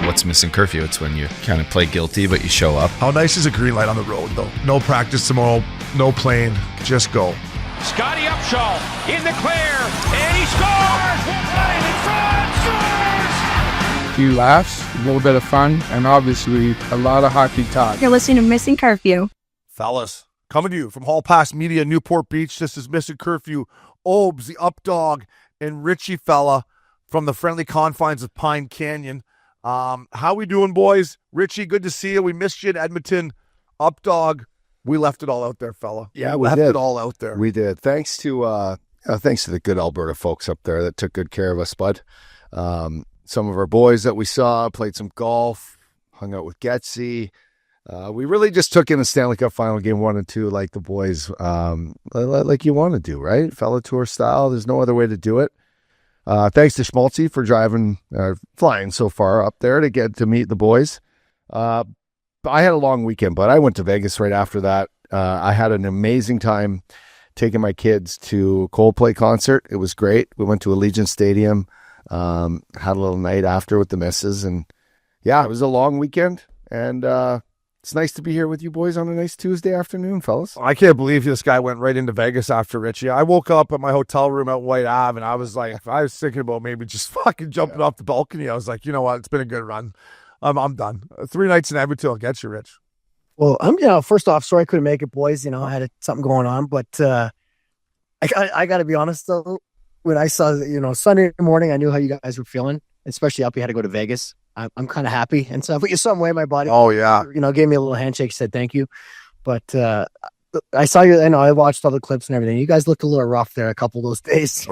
what's Missin Curfew? It's when you kind of play guilty, but you show up. How nice is a green light on the road, though? No practice tomorrow, no plane, just go. Scotty Upshaw in the clear, and he scores! Right in front, scores! A few laughs, a little bit of fun, and obviously a lot of hockey talk. You're listening to Missin Curfew. Fellas, coming to you from Hall Pass Media, Newport Beach. This is Missin Curfew. Obes, the Updog, and Richie fella from the friendly confines of Pine Canyon. How we doing, boys? Richie, good to see you. We missed you in Edmonton. Updog, we left it all out there, fella. Yeah, we left did. it all out there. We did. Thanks to the good Alberta folks up there that took good care of us, bud. Some of our boys that we saw played some golf, hung out with Gretzky. We really just took in a Stanley Cup Final game 1 and 2 like the boys, like you want to do, right? Fella tour style. There's no other way to do it. Thanks to Schmaltzy for flying so far up there to get to meet the boys. I had a long weekend, but I went to Vegas right after that. I had an amazing time taking my kids to a Coldplay concert. It was great. We went to Allegiant Stadium, had a little night after with the missus, and yeah, it was a long weekend. And it's nice to be here with you boys on a nice Tuesday afternoon, fellas. I can't believe this guy went right into Vegas after Richie. I woke up at my hotel room at White Ave, and I was thinking about maybe just fucking jumping off the balcony. I was like, you know what? It's been a good run. I'm done. 3 nights in Edmonton will get you, Rich. Well, first off, sorry I couldn't make it, boys. I had something going on, but I got to be honest though. When I saw, Sunday morning, I knew how you guys were feeling, especially up. You had to go to Vegas. I'm kind of happy and stuff. But you saw some way in my body. Oh yeah. Gave me a little handshake, said thank you. But I saw you. I watched all the clips and everything. You guys looked a little rough there a couple of those days.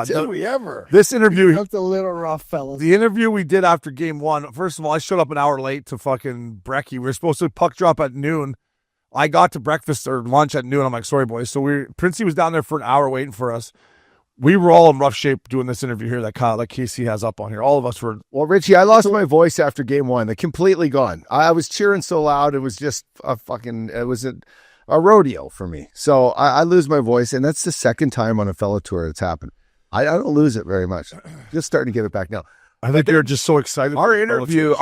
Did we ever? This interview You looked a little rough, fellas. The interview we did after game 1, first of all, I showed up an hour late to fucking Brecky. We were supposed to puck drop at noon. I got to breakfast or lunch at noon. I'm like, sorry, boys. So Princey was down there for an hour waiting for us. We were all in rough shape doing this interview here that Kyle, like Casey has up on here. All of us were. Well, Richie, I lost my voice after game 1. They're completely gone. I was cheering so loud. It was just it was a rodeo for me. So I lose my voice, and that's the second time on a fellow tour it's happened. I don't lose it very much. Just starting to get it back now. I think you're just so excited. Our interview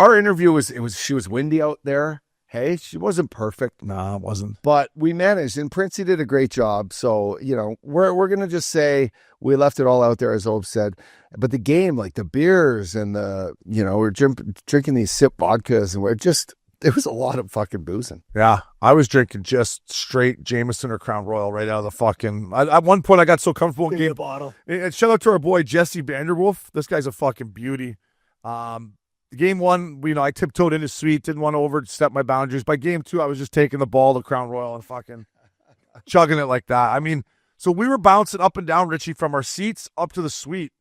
she was windy out there. Hey, she wasn't perfect. No, it wasn't. But we managed, and Princey did a great job. So, we're going to just say we left it all out there, as Obe said. But the game, like the beers and we're drinking these sip vodkas, and it was a lot of fucking boozing. Yeah, I was drinking just straight Jameson or Crown Royal right out of the fucking. At one point, I got so comfortable in game bottle. And shout out to our boy Jesse Vanderwolf. This guy's a fucking beauty. Game 1, I tiptoed in his suite, didn't want to overstep my boundaries. By game 2, I was just taking the ball to Crown Royal and fucking chugging it like that. So we were bouncing up and down, Richie, from our seats up to the suite.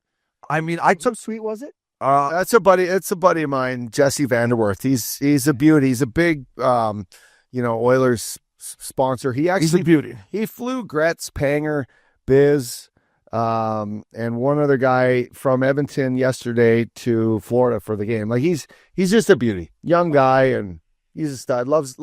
I took Sweet, was it? That's a buddy. It's a buddy of mine, Jesse Vanderworth. He's a beauty. He's a big, Oilers sponsor. He's a beauty. He flew Gretz, Panger, Biz, and one other guy from Edmonton yesterday to Florida for the game. Like he's just a beauty, young guy, and he's a stud. Loves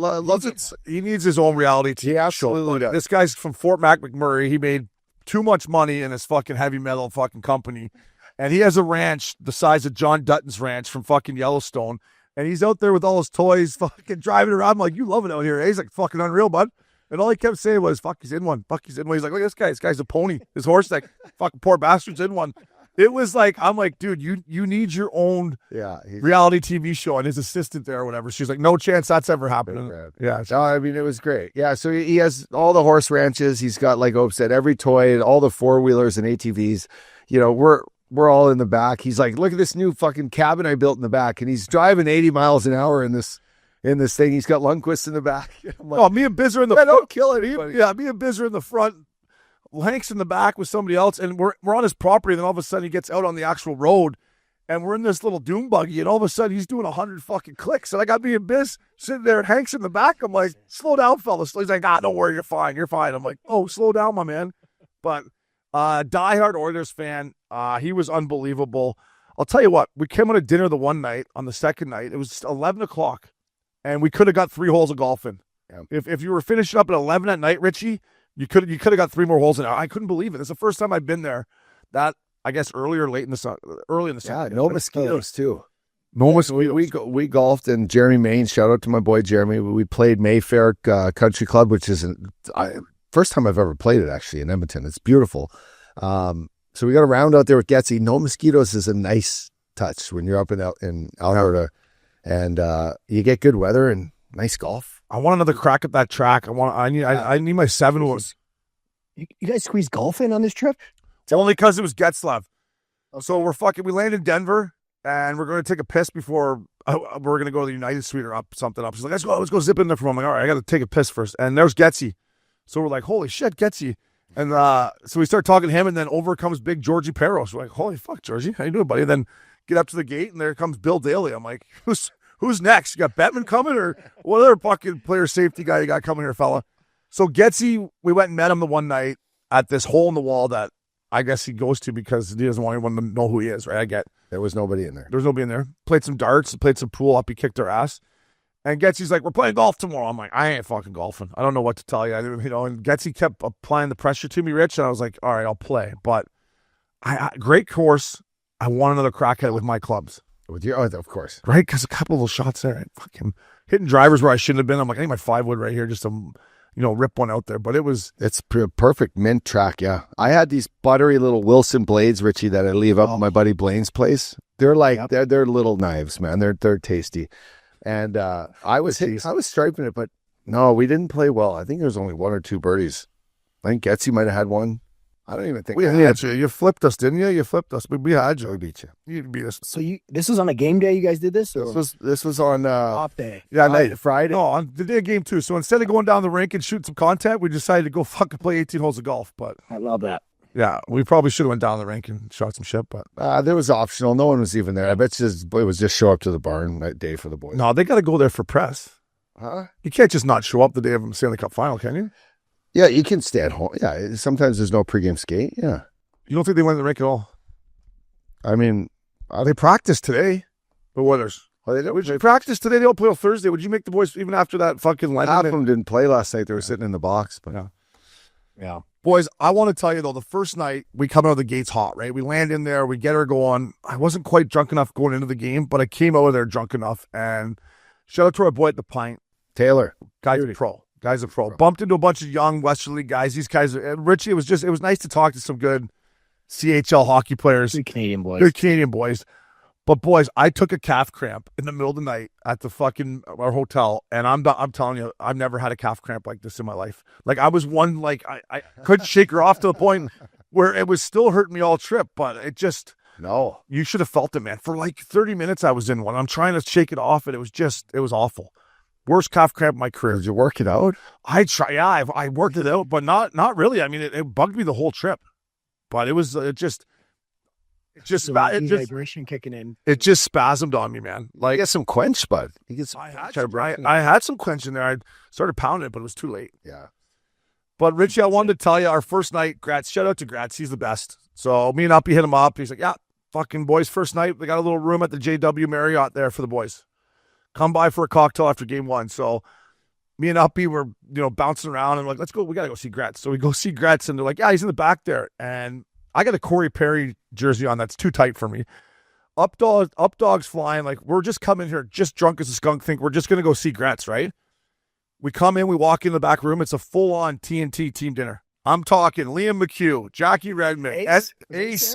it. He needs his own reality TV He absolutely does. This guy's from Fort Mac McMurray. He made too much money in his fucking heavy metal fucking company. And he has a ranch the size of John Dutton's ranch from fucking Yellowstone. And he's out there with all his toys fucking driving around. I'm like, you love it out here. He's like, fucking unreal, bud. And all he kept saying was, fuck, he's in one. Fuck, he's in one. He's like, look at this guy. This guy's a pony. His horse, like, fucking poor bastard's in one. It was like, I'm like, dude, you need your own reality TV show. And his assistant there or whatever, she's like, no chance that's ever happening. Yeah. No, it was great. Yeah, so he has all the horse ranches. He's got, like Ope said, every toy, all the four-wheelers and ATVs. We're all in the back. He's like, look at this new fucking cabin I built in the back. And he's driving 80 miles an hour in this thing. He's got Lundqvist in the back. I'm like, me and Biz are in the front. Don't kill it. Yeah, me and Biz are in the front. Hank's in the back with somebody else, and we're on his property. And then all of a sudden, he gets out on the actual road, and we're in this little dune buggy. And all of a sudden, he's doing 100 fucking clicks. And I got me and Biz sitting there, and Hank's in the back. I'm like, slow down, fellas. He's like, don't worry, you're fine. You're fine. I'm like, oh, slow down, my man. But diehard Oilers fan, he was unbelievable. I'll tell you what, we came on a dinner the one night. On the second night, it was 11 o'clock, and we could have got 3 holes of golf in. Yeah. If you were finishing up at 11 at night, Richie, you could have got 3 more holes in. I couldn't believe it. It's the first time I've been there. That, I guess, early in the summer. Yeah, no mosquitoes too. No We golfed in Jeremy, Maine. Shout out to my boy Jeremy. We played Mayfair Country Club, which is first time I've ever played it actually in Edmonton. It's beautiful. So we got a round out there with Gretzky. No mosquitoes is a nice touch when you're up in Alberta, and you get good weather and nice golf. I want another crack at that track. I need my 7 wood. You guys squeezed golf in on this trip? It's only because it was Getzlav. So we landed in Denver, and we're going to take a piss before we're going to go to the United Suite or up something up. She's like, let's go zip in there for a moment. I'm like, all right, I got to take a piss first. And there's Gretzky. So we're like, holy shit, Gretzky. And so we start talking to him, and then over comes big Georgie Peros. We're like, holy fuck, Georgie, how you doing, buddy? And then get up to the gate, and there comes Bill Daly. I'm like, who's next? You got Bettman coming, or what other fucking player safety guy you got coming here, fella? So Gretzky, we went and met him the one night at this hole in the wall that I guess he goes to because he doesn't want anyone to know who he is, right? I get. There was nobody in there. There was nobody in there. Played some darts, played some pool up. He kicked our ass. And Getsy's like, we're playing golf tomorrow. I'm like, I ain't fucking golfing. I don't know what to tell you. And Gretzky kept applying the pressure to me, Rich. And I was like, all right, I'll play. But great course. I want another crack at it with my clubs. With your, of course. Right? Because a couple of those shots there, fucking hitting drivers where I shouldn't have been. I'm like, I need my 5 wood right here just to, rip one out there. But it's perfect mint track, yeah. I had these buttery little Wilson blades, Richie, that I leave up at my buddy Blaine's place. They're like, they're little knives, man. They're tasty. And I was striping it, but no, we didn't play well. I think there was only 1 or 2 birdies. I think Gretzky might have had one. I don't even think we had you. You flipped us, didn't you? You flipped us, but we had you. We beat you. You beat us. So this was on a game day. You guys did this? Or? This was on off day. Yeah, night Friday. No, on the day of game 2. So instead of going down the rink and shooting some content, we decided to go fucking play 18 holes of golf. But I love that. Yeah, we probably should have went down the rink and shot some shit, but there was optional. No one was even there. I bet it was just show up to the barn that day for the boys. No, they got to go there for press. Huh? You can't just not show up the day of the Stanley Cup Final, can you? Yeah, you can stay at home. Yeah, sometimes there's no pregame skate. Yeah. You don't think they went to the rink at all? I mean, they practiced today. The Oilers. Would you practice today? They don't play on Thursday. Would you make the boys even after that fucking line? Half of them didn't play last night. They were sitting in the box. But yeah. Boys, I want to tell you, though, the first night, we come out of the gates hot, right? We land in there, we get her going. I wasn't quite drunk enough going into the game, but I came out of there drunk enough. And shout out to our boy at the Pint. Taylor. Guy's a pro. Bumped into a bunch of young Western League guys. These guys, Richie, it was nice to talk to some good CHL hockey players. Good Canadian boys. But boys, I took a calf cramp in the middle of the night at the fucking our hotel, and I'm telling you, I've never had a calf cramp like this in my life. Like I was one, like I couldn't shake her off to the point where it was still hurting me all trip, but it just you should have felt it, man. For like 30 minutes, I was in one. I'm trying to shake it off, and it was awful. Worst calf cramp in my career. Did you work it out? I worked it out, but not really. I mean, it bugged me the whole trip, but it just vibration kicking in. It just spasmed on me, man. Like, get some quench, bud. I had some quench in there. I started pounding it, but it was too late. Yeah. But Richie, I wanted to tell you, our first night, Gratz, shout out to Gratz. He's the best. So me and Uppy hit him up. He's like, yeah, fucking boys, first night. They got a little room at the JW Marriott there for the boys. Come by for a cocktail after game 1. So me and Uppy were, bouncing around and like, let's go. We got to go see Gratz. So we go see Gratz, and they're like, yeah, he's in the back there. And I got a Corey Perry jersey on that's too tight for me. Up dogs flying. Like, we're just coming here, just drunk as a skunk, think we're just going to go see Gratz, right? We come in, we walk in the back room. It's a full-on TNT team dinner. I'm talking Liam McHugh, Jackie Redmond, Ace,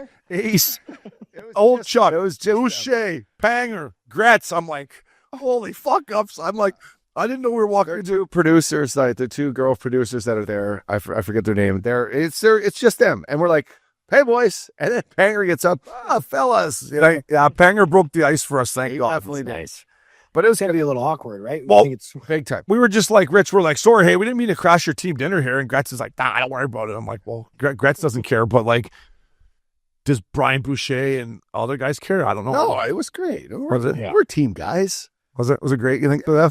Old Chuck, Boucher, Panger, Gretz. I'm like, holy fuck ups. I'm like, I didn't know we were walking into 2 producers, like the 2 girl producers that are there. I forget their name. It's just them. And we're like, hey, boys. And then Panger gets up. Fellas. Yeah, Panger broke the ice for us, thank God. Definitely nice. But it was going to be a little awkward, right? Well, I think it's big time. We were just like, Rich, we're like, sorry, hey, we didn't mean to crash your team dinner here. And Gretz is like, nah, don't worry about it. I'm like, well, Gretz doesn't care. But like, does Brian Boucher and other guys care? I don't know. No, it was great. Yeah. We're team guys. Was it great? You think? Yeah,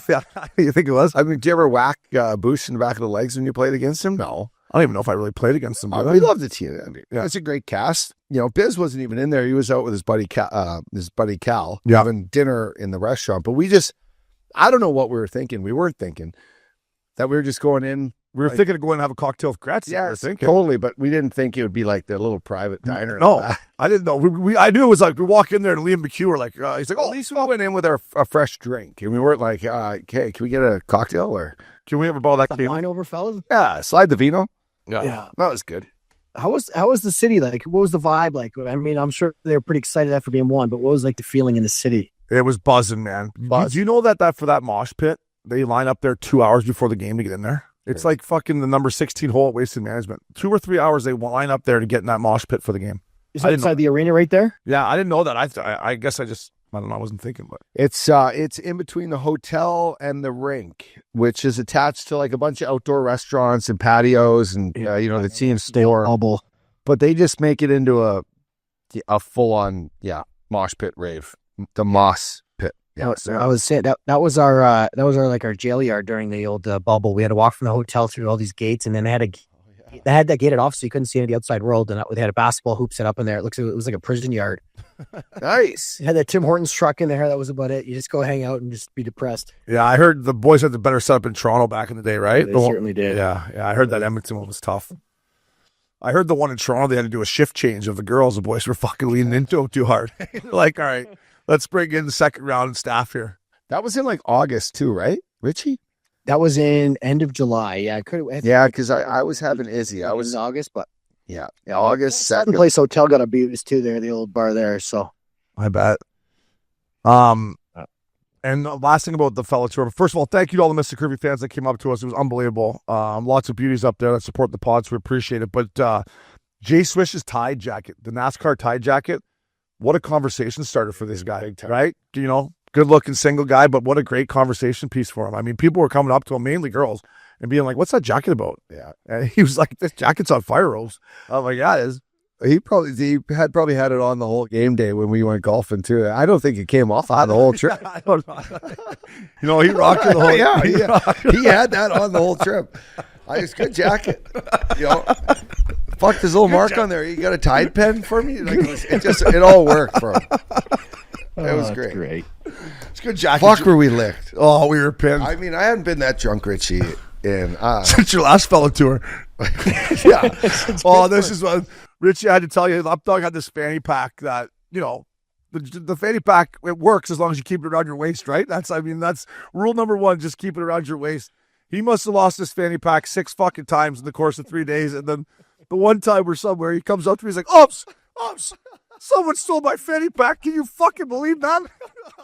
you think it was? I mean, did you ever whack Bush in the back of the legs when you played against him? No. I don't even know if I really played against him. We love the team. I mean, it's a great cast. Biz wasn't even in there. He was out with his buddy Cal, having dinner in the restaurant. But I don't know what we were thinking. We weren't thinking that we were just going in, We were thinking of going and have a cocktail with Gretzky. Yeah, I think. totally. But we didn't think it would be like the little private diner. No, I didn't know. I knew it was like we walk in there and Liam McHugh were like, he's like, At least we went in with a fresh drink, and we weren't like, okay, can we get a cocktail or can we have a bottle of that? The wine over, fellas. yeah, slide the vino. Yeah. That was good. How was the city like? What was the vibe like? I mean, I'm sure they were pretty excited after being won, but what was like the feeling in the city? It was buzzing, man. Do you know that for that mosh pit, they line up there 2 hours before the game to get in there? It's like fucking the number 16 hole at Wasted Management. 2 or 3 hours they line up there to get in that mosh pit for the game. Is that inside the arena right there? Yeah, I didn't know that. I guess I don't know. I wasn't thinking, but It's in between the hotel and the rink, which is attached to like a bunch of outdoor restaurants and patios and the team store. Bubble. But they just make it into a full on mosh pit rave, the Moss Pit. Yeah, I was saying that was our like our jail yard during the old bubble. We had to walk from the hotel through all these gates, and then they had that gated off so you couldn't see any of the outside world. And they had a basketball hoop set up in there. It was like a prison yard. nice. You had that Tim Hortons truck in there. That was about it. You just go hang out and just be depressed. yeah, I heard the boys had the better setup in Toronto back in the day, right? They certainly did. Yeah, I heard that Edmonton one was tough. I heard the one in Toronto, they had to do a shift change of the girls. The boys were fucking leaning into it too hard. Like, all right, let's bring in the second round staff here. That was in like August too, right, Richie? That was in end of July. Yeah, Yeah, because I was having Izzy. I was in August, but August second 2nd. place hotel got abused too. There, the old bar there. So I bet. And the last thing about the fellow tour. First of all, thank you to all the Missin Curfew fans that came up to us. It was unbelievable. Lots of beauties up there that support the pods. We appreciate it. But Jay Swish's tie jacket, the NASCAR tie jacket, what a conversation starter for this guy, right? Good looking single guy, but what a great conversation piece for him. I mean, people were coming up to him, mainly girls, and being like, "What's that jacket about?" Yeah, and he was like, "This jacket's on fire ropes." I'm like, "Yeah, it is." he probably had it on the whole game day when we went golfing too. I don't think it came off on the whole trip. I don't know. He rocked it the whole. Yeah, he had that on the whole trip. It's good jacket. Fuck, there's a little mark on there. You got a Tide pen for me? Like, it all worked for him. It was great. It's good jacket. Fuck, were we licked? Oh, we were pinned. I mean, I hadn't been that drunk, Richie, in since your last fellow tour. yeah. This is what Richie, I had to tell you. Updog had this fanny pack that the fanny pack, it works as long as you keep it around your waist, right? That's rule number one. Just keep it around your waist. He must have lost his fanny pack 6 fucking times in the course of 3 days, and then the one time we're somewhere, he comes up to me, he's like, "Oops, someone stole my fanny pack. Can you fucking believe that?"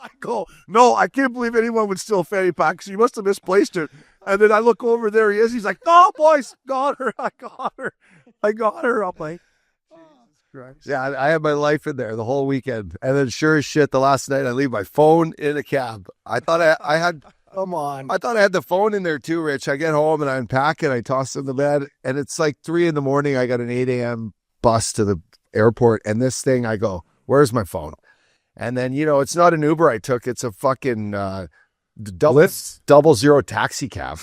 I go, "No, I can't believe anyone would steal a fanny pack. So you must have misplaced it." And then I look over, there he is. He's like, "No, boys, got her. I got her. I'm like, Jesus Christ. Yeah, I had my life in there the whole weekend. And then sure as shit, the last night I leave my phone in a cab. I thought I had... come on. I thought I had the phone in there too, Rich. I get home and I unpack it. I toss it in the bed. And it's like 3 a.m. I got an 8 a.m. bus to the airport. And this thing, I go, "Where's my phone?" And then, it's not an Uber I took. It's a fucking double zero taxi cab.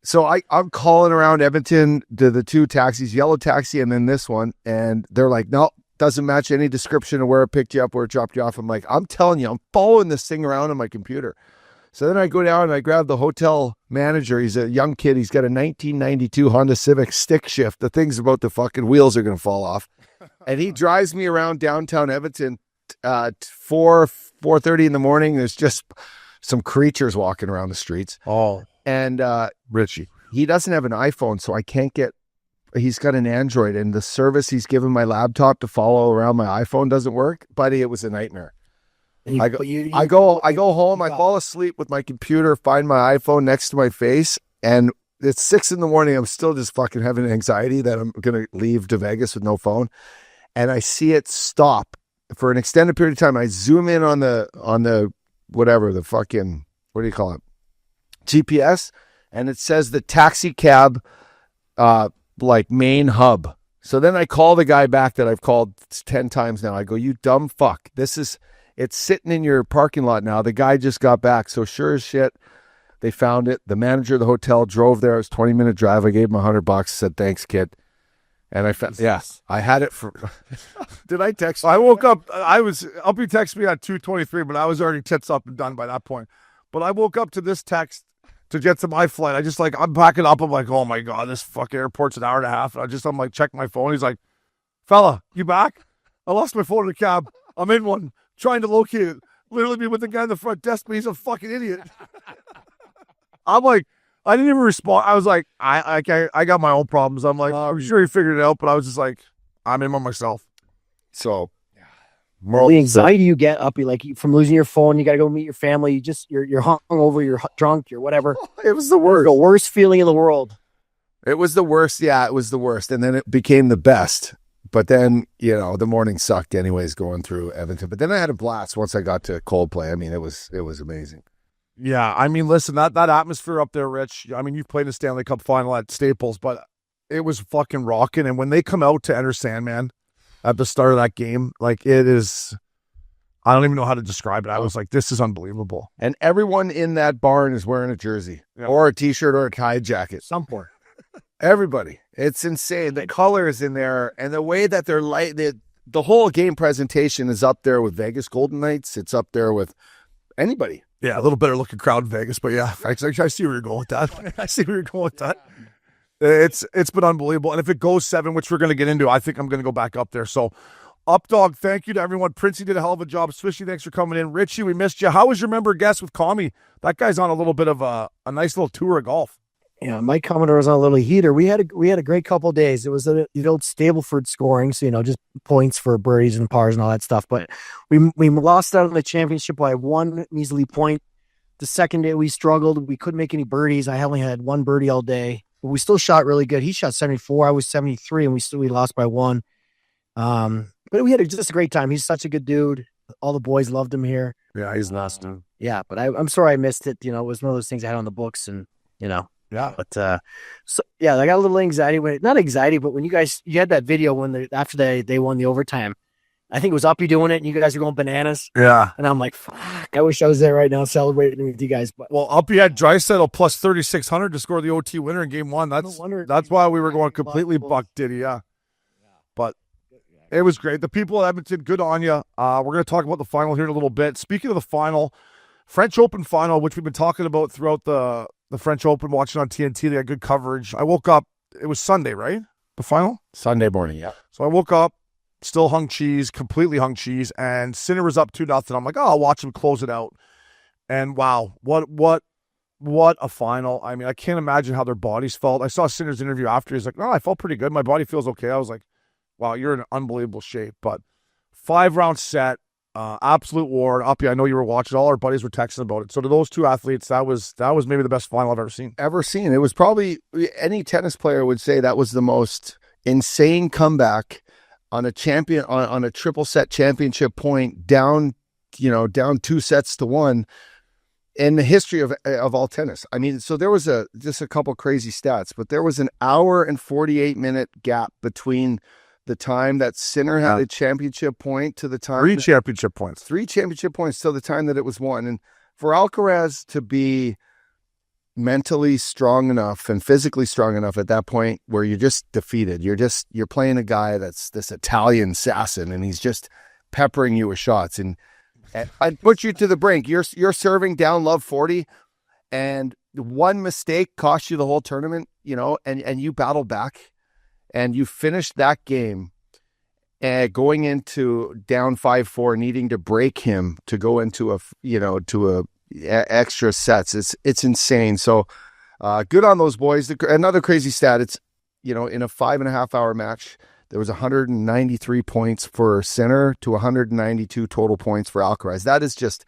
So I'm calling around Edmonton to the 2 taxis, yellow taxi and then this one. And they're like, "No, doesn't match any description of where it picked you up, where it dropped you off." I'm like, "I'm telling you, I'm following this thing around on my computer." So then I go down and I grab the hotel manager. He's a young kid. He's got a 1992 Honda Civic stick shift. The thing's about to fucking wheels are going to fall off. And he drives me around downtown Edmonton at 4:30 in the morning. There's just some creatures walking around the streets. Oh, and Richie, he doesn't have an iPhone, so I can't get. He's got an Android, and the service he's given my laptop to follow around my iPhone doesn't work. Buddy, it was a nightmare. I go home, I fall asleep with my computer, find my iPhone next to my face, and it's 6 a.m. I'm still just fucking having anxiety that I'm going to leave to Vegas with no phone. And I see it stop for an extended period of time. I zoom in on the whatever, the fucking, what do you call it? GPS. And it says the taxi cab, like main hub. So then I call the guy back that I've called 10 times now. I go, "You dumb fuck. It's sitting in your parking lot now. The guy just got back." So sure as shit, they found it. The manager of the hotel drove there. It was a 20-minute drive. I gave him $100, said, "Thanks, kid." And I found, I had it for. Did I text? I woke up. Uppy texted me at 2:23, but I was already tits up and done by that point. But I woke up to this text to get to my flight. I just like, I'm packing up. I'm like, oh my God, this fucking airport's an hour and a half. And I'm like, checking my phone. He's like, fella, you back? I lost my phone in the cab. I'm in one, trying to locate it. Literally be with the guy in the front desk, but he's a fucking idiot. I'm like, I didn't even respond. I was like, I got my own problems. I'm like, I'm sure he figured it out, but I was just like, I'm in one myself. So the anxiety you get up, like from losing your phone, you got to go meet your family. You're hungover, you're drunk, you're whatever. It was the worst. The worst feeling in the world. It was the worst. Yeah, it was the worst. And then it became the best. But then, the morning sucked anyways going through Edmonton. But then I had a blast once I got to Coldplay. I mean, it was amazing. Yeah, I mean, listen, that atmosphere up there, Rich, I mean, you've played a Stanley Cup Final at Staples, but it was fucking rocking. And when they come out to enter Sandman at the start of that game, like it is, I don't even know how to describe it. I was like, this is unbelievable. And everyone in that barn is wearing a jersey or a T-shirt or a tie jacket. Somewhere. Everybody. It's insane. The colors in there and the way that they're light, the whole game presentation is up there with Vegas Golden Knights. It's up there with anybody. Yeah, a little better looking crowd in Vegas, but yeah, I see where you're going with that. I see where you're going with that. It's been unbelievable. And if it goes 7, which we're going to get into, I think I'm going to go back up there. So, Updog, thank you to everyone. Princey did a hell of a job. Swishy, thanks for coming in. Richie, we missed you. How was your member guest with Commie? That guy's on a little bit of a nice little tour of golf. Yeah, Mike Commodore was on a little heater. We had a great couple of days. It was the old Stableford scoring, so just points for birdies and pars and all that stuff. But we lost out in the championship by one measly point. The second day we struggled. We couldn't make any birdies. I only had one birdie all day, but we still shot really good. He shot 74. I was 73, and we lost by one. But we had just a great time. He's such a good dude. All the boys loved him here. Yeah, he's nice, dude. Yeah, but I'm sorry I missed it. It was one of those things I had on the books, and Yeah. But I got a little anxiety not anxiety, but when you had that video when after they won the overtime, I think it was Uppy doing it, and you guys are going bananas. Yeah. And I'm like, fuck, I wish I was there right now celebrating with you guys. But well, Uppy had Draisaitl plus 3,600 to score the OT winner in game 1. That's why we were going completely buck diddy. Yeah. But it was great. The people at Edmonton, good on you. We're going to talk about the final here in a little bit. Speaking of the final, French Open final, which we've been talking about throughout the French Open, watching on TNT. They had good coverage. I woke up, it was Sunday, right? The final? Sunday morning, yeah. So I woke up, still completely hung cheese, and Sinner was up 2-0. I'm like, I'll watch him close it out. And wow, what a final. I mean, I can't imagine how their bodies felt. I saw Sinner's interview after. He's like, no, I felt pretty good. My body feels okay. I was like, wow, you're in unbelievable shape. But 5-round set, absolute war. Uppy, I know you were watching. All our buddies were texting about it. So to those two athletes, that was maybe the best final I've ever seen. It was probably, any tennis player would say that was the most insane comeback on a on a triple set championship point, down 2-1 in the history of all tennis. I mean, so there was just a couple crazy stats, but there was an hour and 48-minute gap between the time that Sinner had a championship point to the time 3 championship points till the time that it was won. And for Alcaraz to be mentally strong enough and physically strong enough at that point where you're just defeated, you're playing a guy that's this Italian assassin, and he's just peppering you with shots, and I'd put you to the brink. You're serving down love 40, and one mistake cost you the whole tournament, and you battle back. And you finished that game going into down 5-4, needing to break him to go into extra sets. It's insane. So good on those boys. Another crazy stat. It's, in a 5.5 hour match, there was 193 points for Sinner to 192 total points for Alcaraz. That is just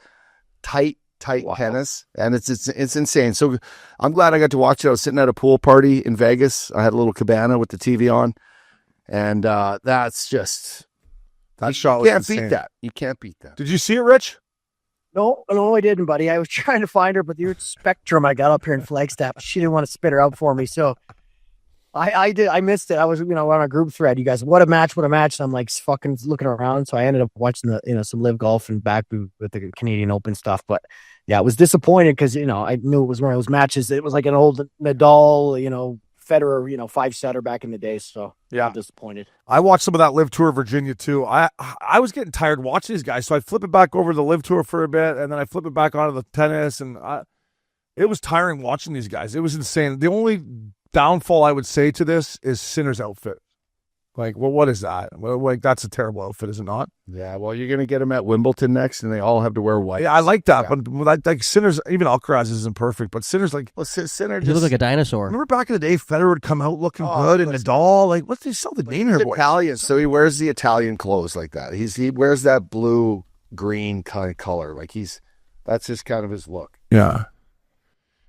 tight tennis, and it's insane. So I'm glad I got to watch it. I was sitting at a pool party in Vegas. I had a little cabana with the TV on, and that's just that shot was can't insane. Beat that. You can't beat that. Did you see it, Rich? No, I didn't, buddy. I was trying to find her, but the Spectrum I got up here in Flagstaff, she didn't want to spit her out for me, so I did. I missed it. I was, on a group thread. You guys, what a match. And I'm like fucking looking around. So I ended up watching some live golf and back with the Canadian Open stuff. But yeah, I was disappointed because, I knew it was one of those matches. It was like an old Nadal, Federer, 5-setter back in the day. So yeah, I'm disappointed. I watched some of that live tour of Virginia too. I was getting tired watching these guys. So I flip it back over to the live tour for a bit, and then I flip it back onto the tennis, and It was tiring watching these guys. It was insane. The only downfall I would say to this is Sinner's outfit. Like, well, what is that? Well, like, that's a terrible outfit, is it not? Yeah, well, you're going to get him at Wimbledon next, and they all have to wear white. Yeah, I like that. Yeah. But like Sinner's, even Alcaraz isn't perfect, but Sinner's like... Well, Sinner just... He looks like a dinosaur. Remember back in the day, Federer would come out looking good, and Nadal, like, what's they sell the name here, boy? Italian, so he wears the Italian clothes like that. He wears that blue-green kind of color. Like, that's just kind of his look. Yeah.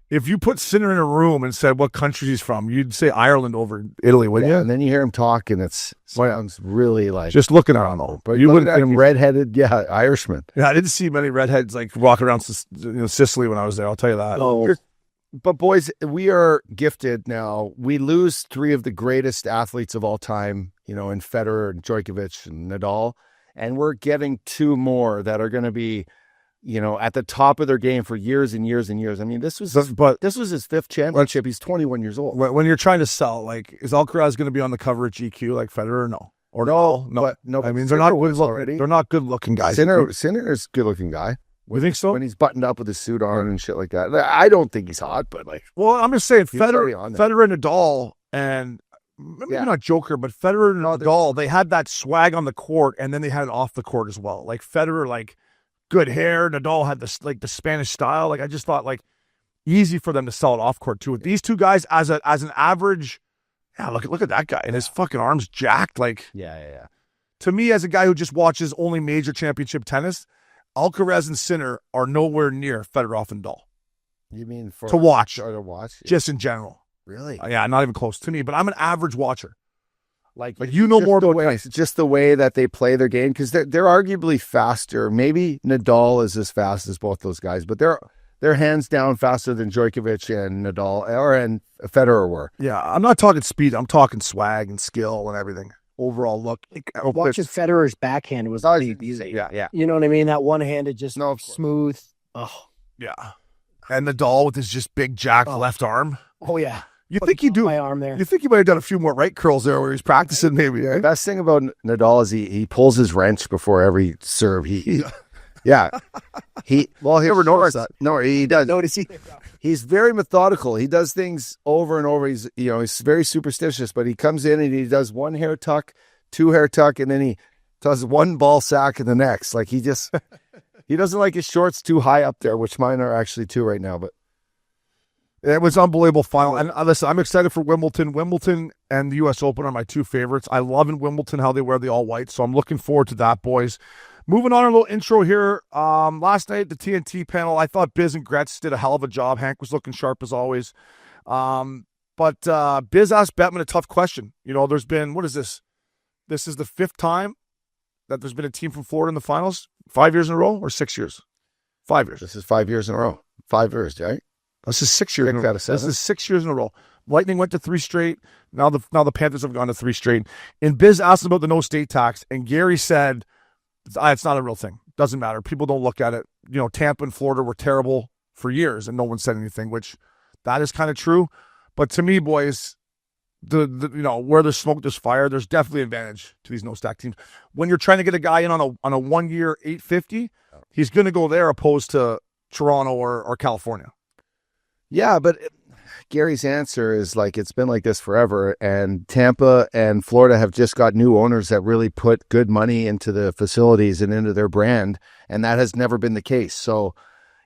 If you put Sinner in a room and said what country he's from, you'd say Ireland over Italy, wouldn't you? And then you hear him talk, and it sounds really like... Just looking at him, though. But you wouldn't him redheaded, Irishman. Yeah, I didn't see many redheads like walking around Sicily when I was there, I'll tell you that. Oh. But boys, we are gifted now. We lose 3 of the greatest athletes of all time, in Federer and Djokovic and Nadal, and we're getting 2 more that are going to be... at the top of their game for years and years and years. I mean, this was his 5th championship. He's 21 years old. When you're trying to sell, like, is Alcaraz going to be on the cover of GQ like Federer? No. Or no. I mean, they're not good looking. They're not good looking guys. Sinner is a good looking guy. We think so? When he's buttoned up with his suit on and shit like that. I don't think he's hot, but like. Well, I'm just saying Federer and Nadal and maybe not Joker, but Federer and Nadal, they had that swag on the court and then they had it off the court as well. Like Federer, like, good hair. Nadal had this like the Spanish style. Like I just thought like easy for them to sell it off court too. With these 2 guys as an average, look at that guy and his fucking arms jacked. Like to me, as a guy who just watches only major championship tennis, Alcaraz and Sinner are nowhere near Fedorov and Nadal. You mean to watch? Or to watch? Yeah. Just in general. Really? Yeah, not even close to me. But I'm an average watcher. Like, but you know more about just the way that they play their game, because they're arguably faster. Maybe Nadal is as fast as both those guys, but they're hands down faster than Djokovic and Nadal and Federer were. Yeah, I'm not talking speed. I'm talking swag and skill and everything. Overall look. Watching Federer's backhand was easy. Yeah. You know what I mean? That one-handed, just smooth. Oh, yeah. And Nadal with his just big jacked left arm. Oh yeah. You think he do? My arm there. You think he might have done a few more right curls there where he's practicing, maybe? Eh? The best thing about Nadal is he pulls his wrench before every serve. He never noticed that. No, he does. Notice He's very methodical. He does things over and over. He's very superstitious, but he comes in and he does 1 hair tuck, 2 hair tuck, and then he does 1 ball sack in the next. Like he doesn't like his shorts too high up there, which mine are actually too right now, but. It was unbelievable final. And listen, I'm excited for Wimbledon. Wimbledon and the U.S. Open are my 2 favorites. I love in Wimbledon how they wear the all-white, so I'm looking forward to that, boys. Moving on, a little intro here. Last night, the TNT panel, I thought Biz and Gretz did a hell of a job. Hank was looking sharp as always. But Biz asked Bettman a tough question. There's been, what is this? This is the 5th time that there's been a team from Florida in the finals? 5 years in a row or 6 years? 5 years. This is 5 years in a row. 5 years, right? This is 6 years in a row. This is 6 years in a row. Lightning went to 3 straight. Now the Panthers have gone to 3 straight. And Biz asked about the no state tax, and Gary said, it's not a real thing. Doesn't matter. People don't look at it. Tampa and Florida were terrible for years, and no one said anything, which that is kind of true. But to me, boys, the where there's smoke, there's fire. There's definitely advantage to these no stack teams. When you're trying to get a guy in on a 1 year $850, he's going to go there opposed to Toronto or California. Yeah, but Gary's answer is like it's been like this forever, and Tampa and Florida have just got new owners that really put good money into the facilities and into their brand, and that has never been the case. So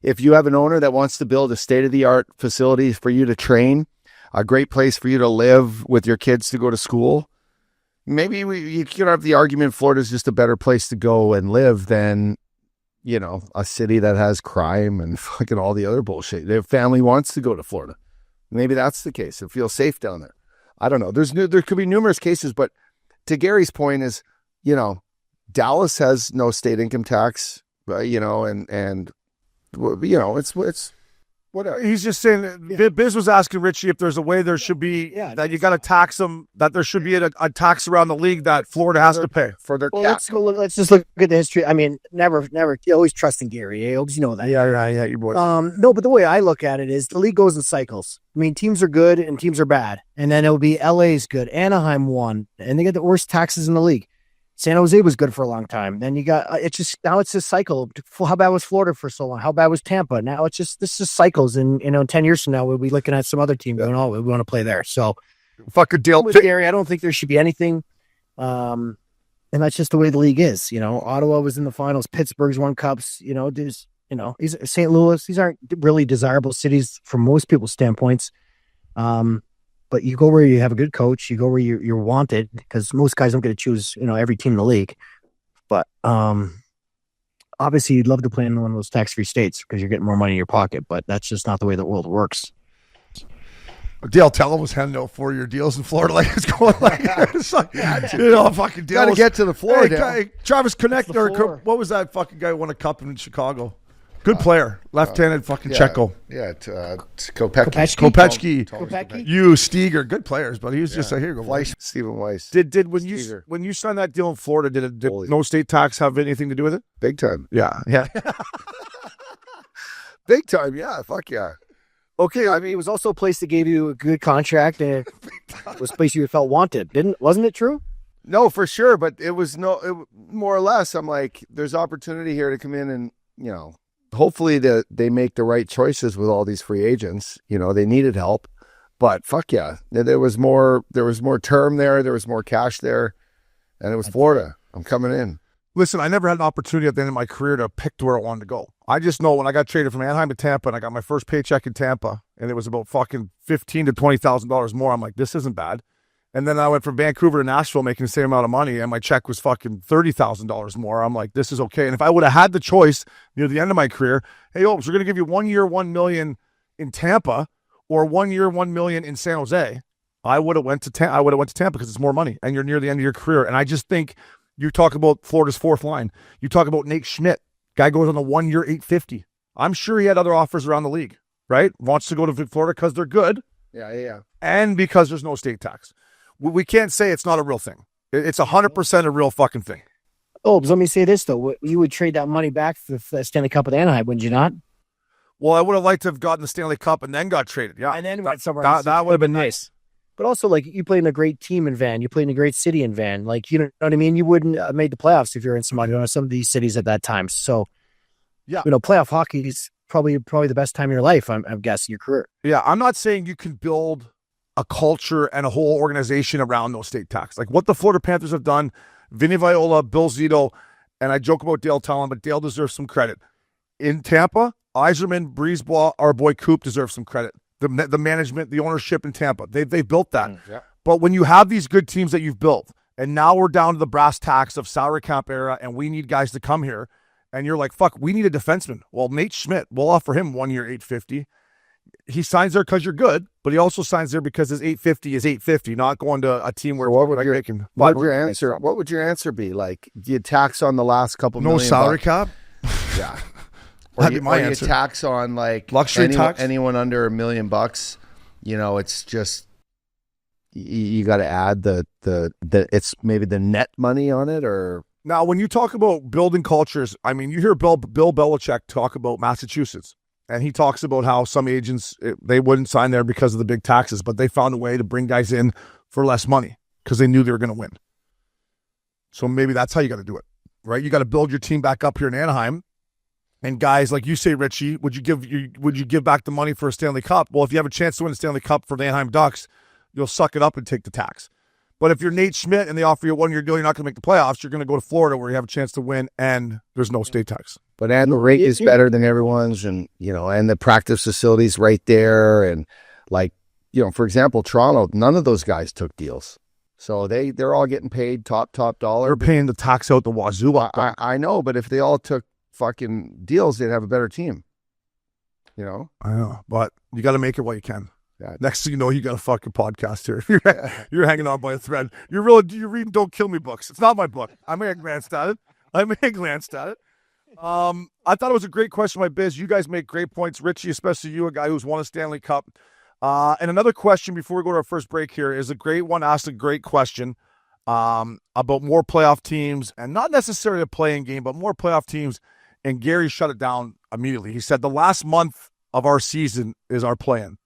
if you have an owner that wants to build a state-of-the-art facility for you to train, a great place for you to live with your kids to go to school, maybe you could have the argument Florida's just a better place to go and live than a city that has crime and fucking all the other bullshit. Their family wants to go to Florida. Maybe that's the case. It feels safe down there. I don't know. There could be numerous cases, but to Gary's point is, Dallas has no state income tax, and it's whatever. He's just saying, Biz was asking Richie if there's a way there should be, that you got to tax them, that there should be a tax around the league that Florida has to pay for their tax. Let's just look at the history. I mean, never, you always trusting Gary. You know that. Yeah, you boys. No, but the way I look at it is the league goes in cycles. I mean, teams are good and teams are bad. And then it'll be LA's good. Anaheim won, and they get the worst taxes in the league. San Jose was good for a long time. Then you got now it's a cycle. How bad was Florida for so long? How bad was Tampa? Now this is cycles, and 10 years from now we'll be looking at some other team going, oh, we want to play there. So Fucking deal with Gary, I don't think there should be anything. And that's just the way the league is. Ottawa was in the finals. Pittsburgh's won cups. St. Louis. These aren't really desirable cities from most people's standpoints. But you go where you have a good coach. You go where you're wanted, because most guys don't get to choose, every team in the league. But obviously, you'd love to play in one of those tax-free states because you're getting more money in your pocket. But that's just not the way the world works. Dale Tellem was handing out 4-year deals in Florida. Like, it's going like, fucking deal. Got to get to the floor. Hey, Travis Konechny, what was that fucking guy who won a cup in Chicago? Good player, left-handed fucking Checo. Yeah, Kopecki. Kopecki. You, Steger, good players, but he was just like, here you go. Stephen Weiss. Did when you signed that deal in Florida, did no state tax have anything to do with it? Big time. Yeah. Big time, yeah. Fuck yeah. Okay, I mean, it was also a place that gave you a good contract, and it was a place you felt wanted. Wasn't it true? No, for sure, but it was more or less. I'm like, there's opportunity here to come in and, hopefully they make the right choices with all these free agents. They needed help, but fuck yeah, there was more term there. There was more cash there, and it was Florida. I'm coming in. Listen, I never had an opportunity at the end of my career to pick where I wanted to go. I just know when I got traded from Anaheim to Tampa, and I got my first paycheck in Tampa, and it was about fucking $15,000 to $20,000 more. I'm like, this isn't bad. And then I went from Vancouver to Nashville making the same amount of money, and my check was fucking $30,000 more. I'm like, this is okay. And if I would have had the choice near the end of my career, hey, we're going to give you 1 year, $1 million in Tampa, or 1 year, $1 million in San Jose, I would have went to Tampa because it's more money, and you're near the end of your career. And I just think you talk about Florida's fourth line. You talk about Nate Schmidt, guy goes on a 1 year, $850. I'm sure he had other offers around the league, right? Wants to go to Florida because they're good. Yeah. And because there's no state tax. We can't say it's not a real thing. It's 100% a real fucking thing. Oh, but let me say this, though. You would trade that money back for the Stanley Cup with Anaheim, wouldn't you not? Well, I would have liked to have gotten the Stanley Cup and then got traded. Yeah. And then went somewhere else. That would have been nice. But also, like, you played in a great team in Van. You played in a great city in Van. Like, you know what I mean? You wouldn't have made the playoffs if you're in some of these cities at that time. So, yeah, playoff hockey is probably the best time of your life, I'm guessing, your career. Yeah, I'm not saying you can build a culture and a whole organization around no state tax. Like what the Florida Panthers have done, Vinny Viola, Bill Zito, and I joke about Dale Tellem, but Dale deserves some credit. In Tampa, Yzerman, Brisebois, our boy Coop deserves some credit. The management, the ownership in Tampa, they built that. Yeah. But when you have these good teams that you've built, and now we're down to the brass tacks of salary cap era, and we need guys to come here, and you're like, fuck, we need a defenseman. Well, Nate Schmidt, we'll offer him 1 year, $850. He signs there because you're good, but he also signs there because his $850 is $850, not going to a team where what would your answer be? Like, do you tax on the last couple million? No salary cap? Yeah. That'd be my answer. You tax on like luxury tax? Anyone under $1 million, it's just you got to add the it's maybe the net money on it. Or now when you talk about building cultures, I mean, you hear Bill Belichick talk about Massachusetts. And he talks about how some agents, they wouldn't sign there because of the big taxes, but they found a way to bring guys in for less money because they knew they were going to win. So maybe that's how you got to do it, right? You got to build your team back up here in Anaheim. And guys, like you say, Richie, would you give back the money for a Stanley Cup? Well, if you have a chance to win a Stanley Cup for the Anaheim Ducks, you'll suck it up and take the tax. But if you're Nate Schmidt and they offer you a 1 year deal, you're not going to make the playoffs. You're going to go to Florida where you have a chance to win, and there's no state tax. But the rate is better than everyone's, and and the practice facilities right there, and like for example, Toronto, none of those guys took deals, so they're all getting paid top dollar. They're paying the tax out the wazoo. I know, but if they all took fucking deals, they'd have a better team. I know, but you got to make it while you can. Yeah. Next thing you know, you got a fucking podcast here. You're hanging on by a thread. You're reading Don't Kill Me books. It's not my book. I may have glanced at it. I thought it was a great question by Biz. You guys make great points. Richie, especially you, a guy who's won a Stanley Cup. And another question before we go to our first break here is a great one, asked a great question about more playoff teams, and not necessarily a playing game, but more playoff teams. And Gary shut it down immediately. He said the last month of our season is our plan.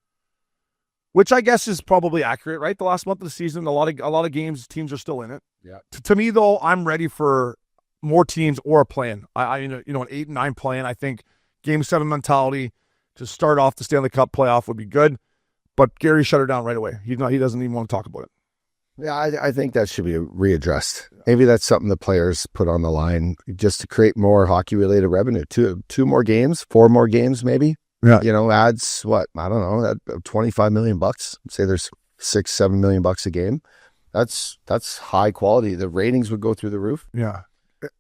which I guess is probably accurate, right? The last month of the season, a lot of games, teams are still in it. Yeah. To me, though, I'm ready for more teams or a play-in. An 8 and 9 play-in. I think Game 7 mentality to start off the Stanley Cup playoff would be good. But Gary shut her down right away. He doesn't even want to talk about it. Yeah, I think that should be readdressed. Maybe that's something the players put on the line just to create more hockey-related revenue. Two more games, 4 more games, maybe. Yeah. Adds what? I don't know. That $25 million. Say there's $6-7 million a game. That's high quality. The ratings would go through the roof. Yeah.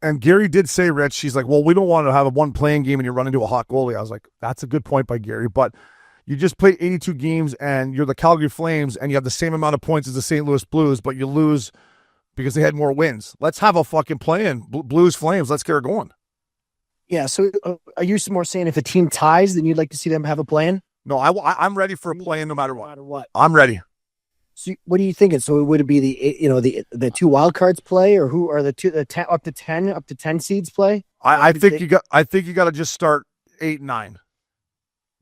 And Gary did say, Rich, he's like, well, we don't want to have a one playing game and you run into a hot goalie. I was like, that's a good point by Gary, but you just played 82 games and you're the Calgary Flames and you have the same amount of points as the St. Louis Blues, but you lose because they had more wins. Let's have a fucking play-in. Blues Flames. Let's get her going. Yeah. So are you more saying if a team ties, then you'd like to see them have a play-in? No, I'm ready for a play-in no matter what. No matter what. I'm ready. So what are you thinking? So would it be the 2 wild cards play, or who are the 10 up to 10 seeds play? I think you got to just start 8 and 9.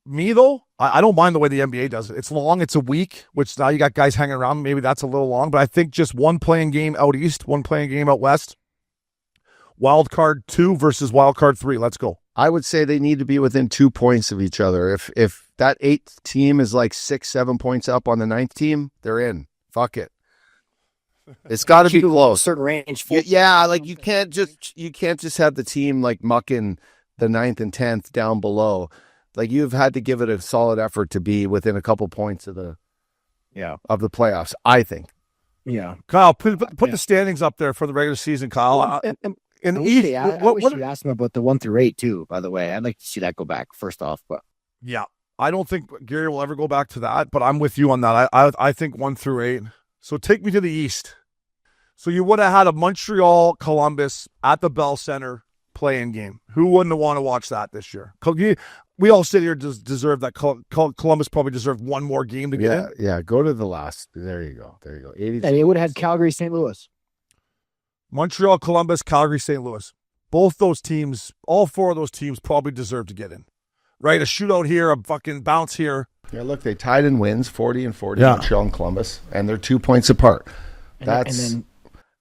Me though, I don't mind the way the NBA does it. It's long. It's a week, which now you got guys hanging around. Maybe that's a little long, but I think just one playing game out east, one playing game out west. Wild card 2 versus wild card 3. Let's go. I would say they need to be within 2 points of each other. If that 8th team is like 6-7 points up on the 9th team, they're in. Fuck it. It's got to be close. Certain range. Yeah, like you can't just have the team like mucking the 9th and 10th down below. Like you've had to give it a solid effort to be within a couple points of the playoffs, I think. Yeah. Kyle, put the standings up there for the regular season, Kyle. And I wish you asked him about the 1 through 8 too, by the way. I'd like to see that go back first off. But yeah, I don't think Gary will ever go back to that, but I'm with you on that. I think 1 through 8. So take me to the East. So you would have had a Montreal Columbus at the Bell Center play-in game. Who wouldn't want to watch that this year? We all sit here deserve that. Columbus probably deserved one more game to get in. Yeah, go to the last. There you go. 82. And it would have had Calgary, St. Louis. Montreal, Columbus, Calgary, St. Louis. Both those teams, all 4 of those teams probably deserve to get in. Right? A shootout here, a fucking bounce here. Yeah, look, they tied in wins, 40 and 40, Montreal and Columbus, and they're 2 points apart. And then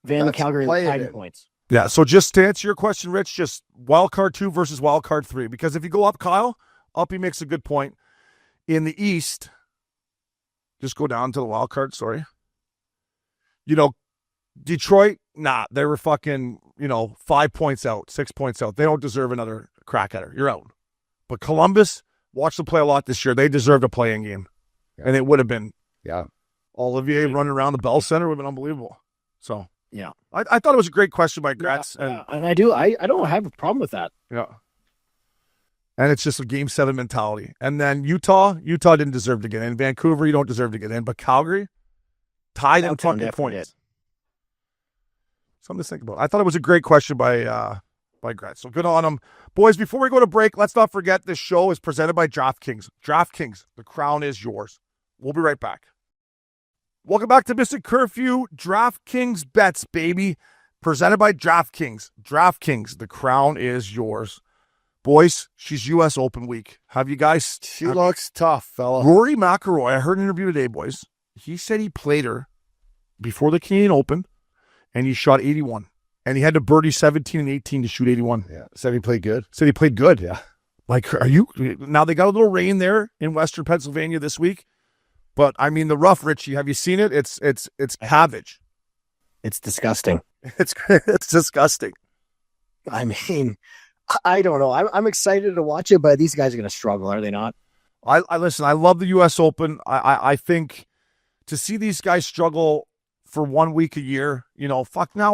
Van and Calgary tied in points. Yeah, so just to answer your question, Rich, just wild card 2 versus wild card 3. Because if you go up, Kyle, Uppy makes a good point. In the East, just go down to the wild card, sorry. Detroit, they were fucking, 5 points out, 6 points out. They don't deserve another crack at her. You're out. But Columbus, watch them play a lot this year. They deserved a play-in game. Yeah. And it would have been. Yeah. Olivier running around the Bell Center would have been unbelievable. So. Yeah. I thought it was a great question by Gratz. Yeah, and I do. I don't have a problem with that. Yeah. And it's just a Game 7 mentality. And then Utah didn't deserve to get in. Vancouver, you don't deserve to get in. But Calgary, tied in fucking points. Something to think about. I thought it was a great question by Gratz. So good on him. Boys, before we go to break, let's not forget this show is presented by DraftKings. DraftKings, the crown is yours. We'll be right back. Welcome back to Missin Curfew. DraftKings bets, baby. Presented by DraftKings. DraftKings, the crown is yours. Boys, she's U.S. Open week. Have you guys? She looks tough, fella. Rory McIlroy, I heard an interview today, boys. He said he played her before the Canadian Open, and he shot 81. And he had to birdie 17 and 18 to shoot 81. Yeah. Said he played good. Yeah. Like, are you? Now, they got a little rain there in Western Pennsylvania this week. But, I mean, the rough, Richie, have you seen it? It's cabbage. It's disgusting. It's disgusting. I mean, I don't know. I'm excited to watch it, but these guys are going to struggle, are they not? I listen, I love the U.S. Open. I think to see these guys struggle for 1 week a year, now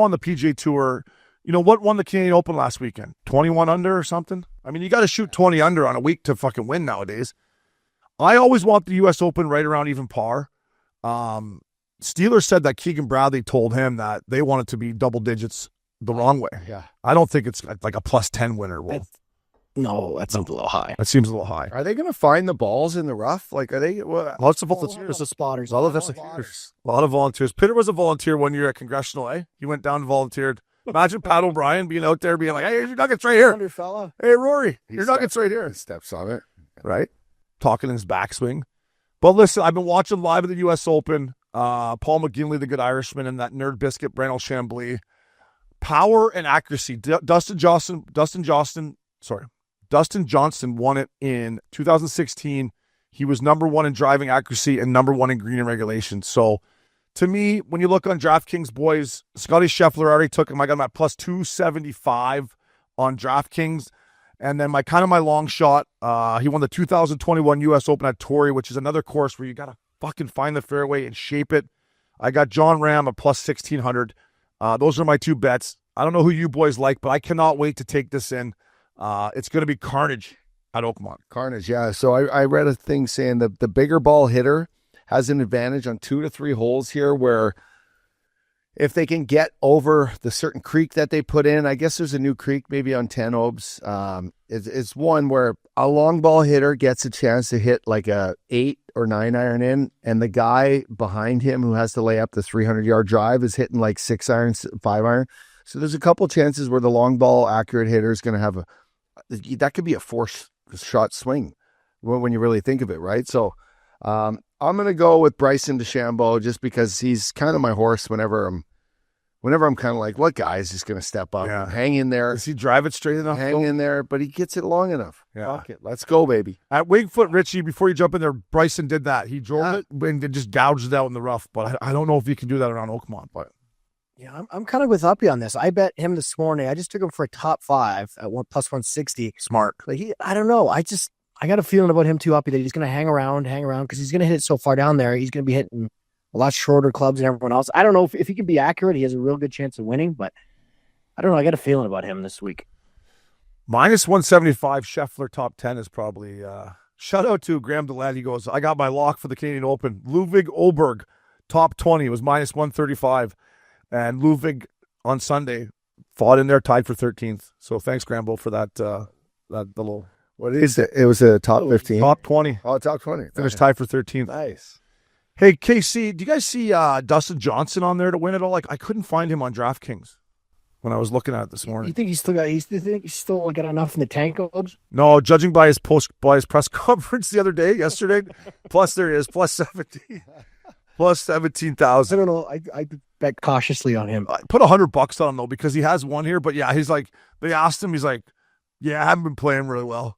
on the PGA Tour, what won the Canadian Open last weekend? 21 under or something? I mean, you got to shoot 20 under on a week to fucking win nowadays. I always want the U.S. Open right around even par. Steelers said that Keegan Bradley told him that they want it to be double digits the wrong way. Yeah. I don't think it's like a plus 10 winner. No, that seems a little high. That seems a little high. Are they going to find the balls in the rough? Like, are they? Lots of volunteers. Spotters. A lot of volunteers. Pitter was a volunteer one year at Congressional, eh? He went down and volunteered. Imagine Pat O'Brien being out there being like, hey, your nuggets right here. Fella. Hey, Rory, your nuggets right here. Steps on it. Right? Talking in his backswing. But listen, I've been watching live at the U.S. Open. Paul McGinley, the good Irishman, and that nerd biscuit, Brandon Chambly. Power and accuracy. Dustin Johnson won it in 2016. He was number one in driving accuracy and number one in green and regulation. So, to me, when you look on DraftKings, boys, Scotty Scheffler already took him. I got him at plus 275 on DraftKings. And then my long shot, he won the 2021 U.S. Open at Torrey, which is another course where you got to fucking find the fairway and shape it. I got John Ram at plus 1,600. Those are my two bets. I don't know who you boys like, but I cannot wait to take this in. It's going to be carnage at Oakmont. Carnage, yeah. So I read a thing saying that the bigger ball hitter has an advantage on 2 to 3 holes here where if they can get over the certain creek that they put in, I guess there's a new creek maybe on 10 Obes. It's one where a long ball hitter gets a chance to hit like a 8 or 9 iron in, and the guy behind him who has to lay up the 300-yard drive is hitting like 6 iron, 5 iron. So there's a couple chances where the long ball accurate hitter is going to have that could be a 4-shot swing when you really think of it, right? So I'm going to go with Bryson DeChambeau just because he's kind of my horse whenever I'm kind of like, what guy is just going to step up? Yeah. Hang in there. Does he drive it straight enough? Hang in there, but he gets it long enough. Yeah. Fuck it. Let's go, baby. At Wingfoot, Richie, before you jump in there, Bryson did that. He drove it and just gouged it out in the rough. But I don't know if he can do that around Oakmont. But Yeah, I'm kind of with Uppy on this. I bet him this morning. I just took him for a top 5 at plus 160. smart. But I don't know. I got a feeling about him too, Uppy, that he's going to hang around because he's going to hit it so far down there. He's going to be hitting a lot shorter clubs than everyone else. I don't know if he can be accurate. He has a real good chance of winning, but I don't know. I got a feeling about him this week. Minus 175, Scheffler top 10 is probably. Shout out to Graham Deland. He goes, I got my lock for the Canadian Open. Ludwig Oberg, top 20, was minus 135. And Ludwig on Sunday fought in there, tied for 13th. So thanks, Grambo, for that little. What is it? It was a top 15. Top 20. Oh, top 20. Finished tied for 13th. Nice. Hey, KC, do you guys see Dustin Johnson on there to win it all? Like, I couldn't find him on DraftKings when I was looking at it this morning. You think he's still got enough in the tank, Obes? No, judging by his press conference yesterday, plus there is plus 17, plus 17,000. I don't know. I bet cautiously on him. I put $100 on him though because he has one here. But yeah, he's like, they asked him, he's like, yeah, I haven't been playing really well.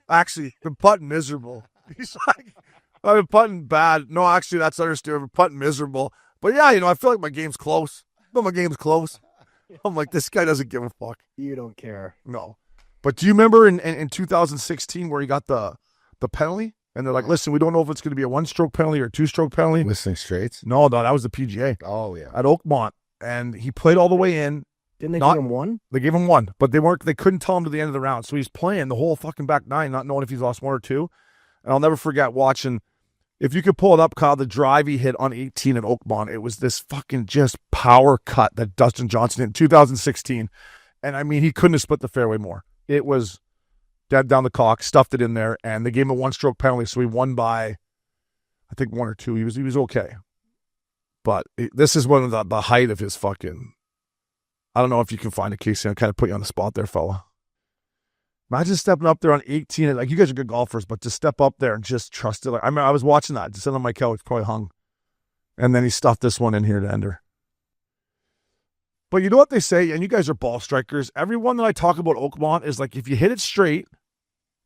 Actually, been putting miserable. He's like, I've been putting bad. No, actually, that's understood. I've been putting miserable. But yeah, I feel like my game's close. But my game's close. I'm like, this guy doesn't give a fuck. You don't care. No. But do you remember in 2016 where he got the penalty? And they're like, listen, we don't know if it's going to be a 1-stroke penalty or a 2-stroke penalty. Whistling Straits? No, that was the PGA. Oh, yeah. At Oakmont. And he played all the way in. Didn't they give him one? They gave him one, but they couldn't tell him to the end of the round. So he's playing the whole fucking back 9, not knowing if he's lost 1 or 2. And I'll never forget watching, if you could pull it up, Kyle, the drive he hit on 18 at Oakmont, it was this fucking just power cut that Dustin Johnson hit in 2016. And I mean, he couldn't have split the fairway more. It was dead down the cock, stuffed it in there, and they gave him a 1-stroke penalty. So he won by, I think, 1 or 2. He was okay. But this is one of the height of his fucking, I don't know if you can find a case. I'll kind of put you on the spot there, fella. Imagine stepping up there on 18. Like, you guys are good golfers, but to step up there and just trust it. Like, I mean, I was watching that, just sitting on my couch, probably hung. And then he stuffed this one in here to end her. But you know what they say, and you guys are ball strikers. Everyone that I talk about Oakmont is like, if you hit it straight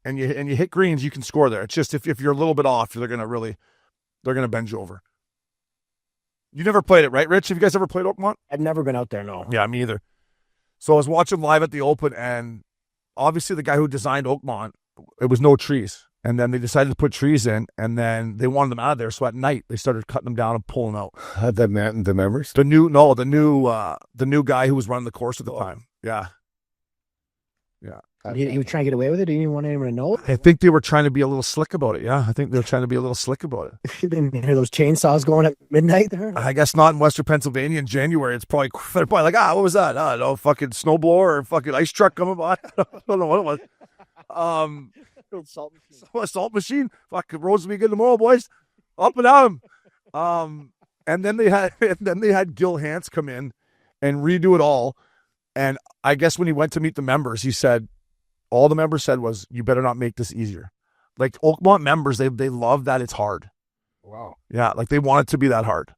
and you hit greens, you can score there. It's just if you're a little bit off, they're going to bend you over. You never played it, right, Rich? Have you guys ever played Oakmont? I've never been out there, no. Yeah, me either. So I was watching live at the Open, and obviously the guy who designed Oakmont, it was no trees. And then they decided to put trees in, and then they wanted them out of there. So at night, they started cutting them down and pulling out. The members? The new guy who was running the course at the time. Yeah. Yeah. He was trying to get away with it? He didn't want anyone to know? I think they were trying to be a little slick about it. Yeah, I think they were trying to be a little slick about it. You didn't hear those chainsaws going at midnight there? I guess not in Western Pennsylvania in January. They're probably like, what was that? I don't know, fucking snowblower or fucking ice truck coming by. I don't know what it was. Salt machine. Fuck, roads will be good tomorrow, boys. Up and at 'em. And then they had Gil Hance come in and redo it all. And I guess when he went to meet the members, he said, all the members said was, you better not make this easier. Like Oakmont members, they love that it's hard. Wow. Yeah, like they want it to be that hard.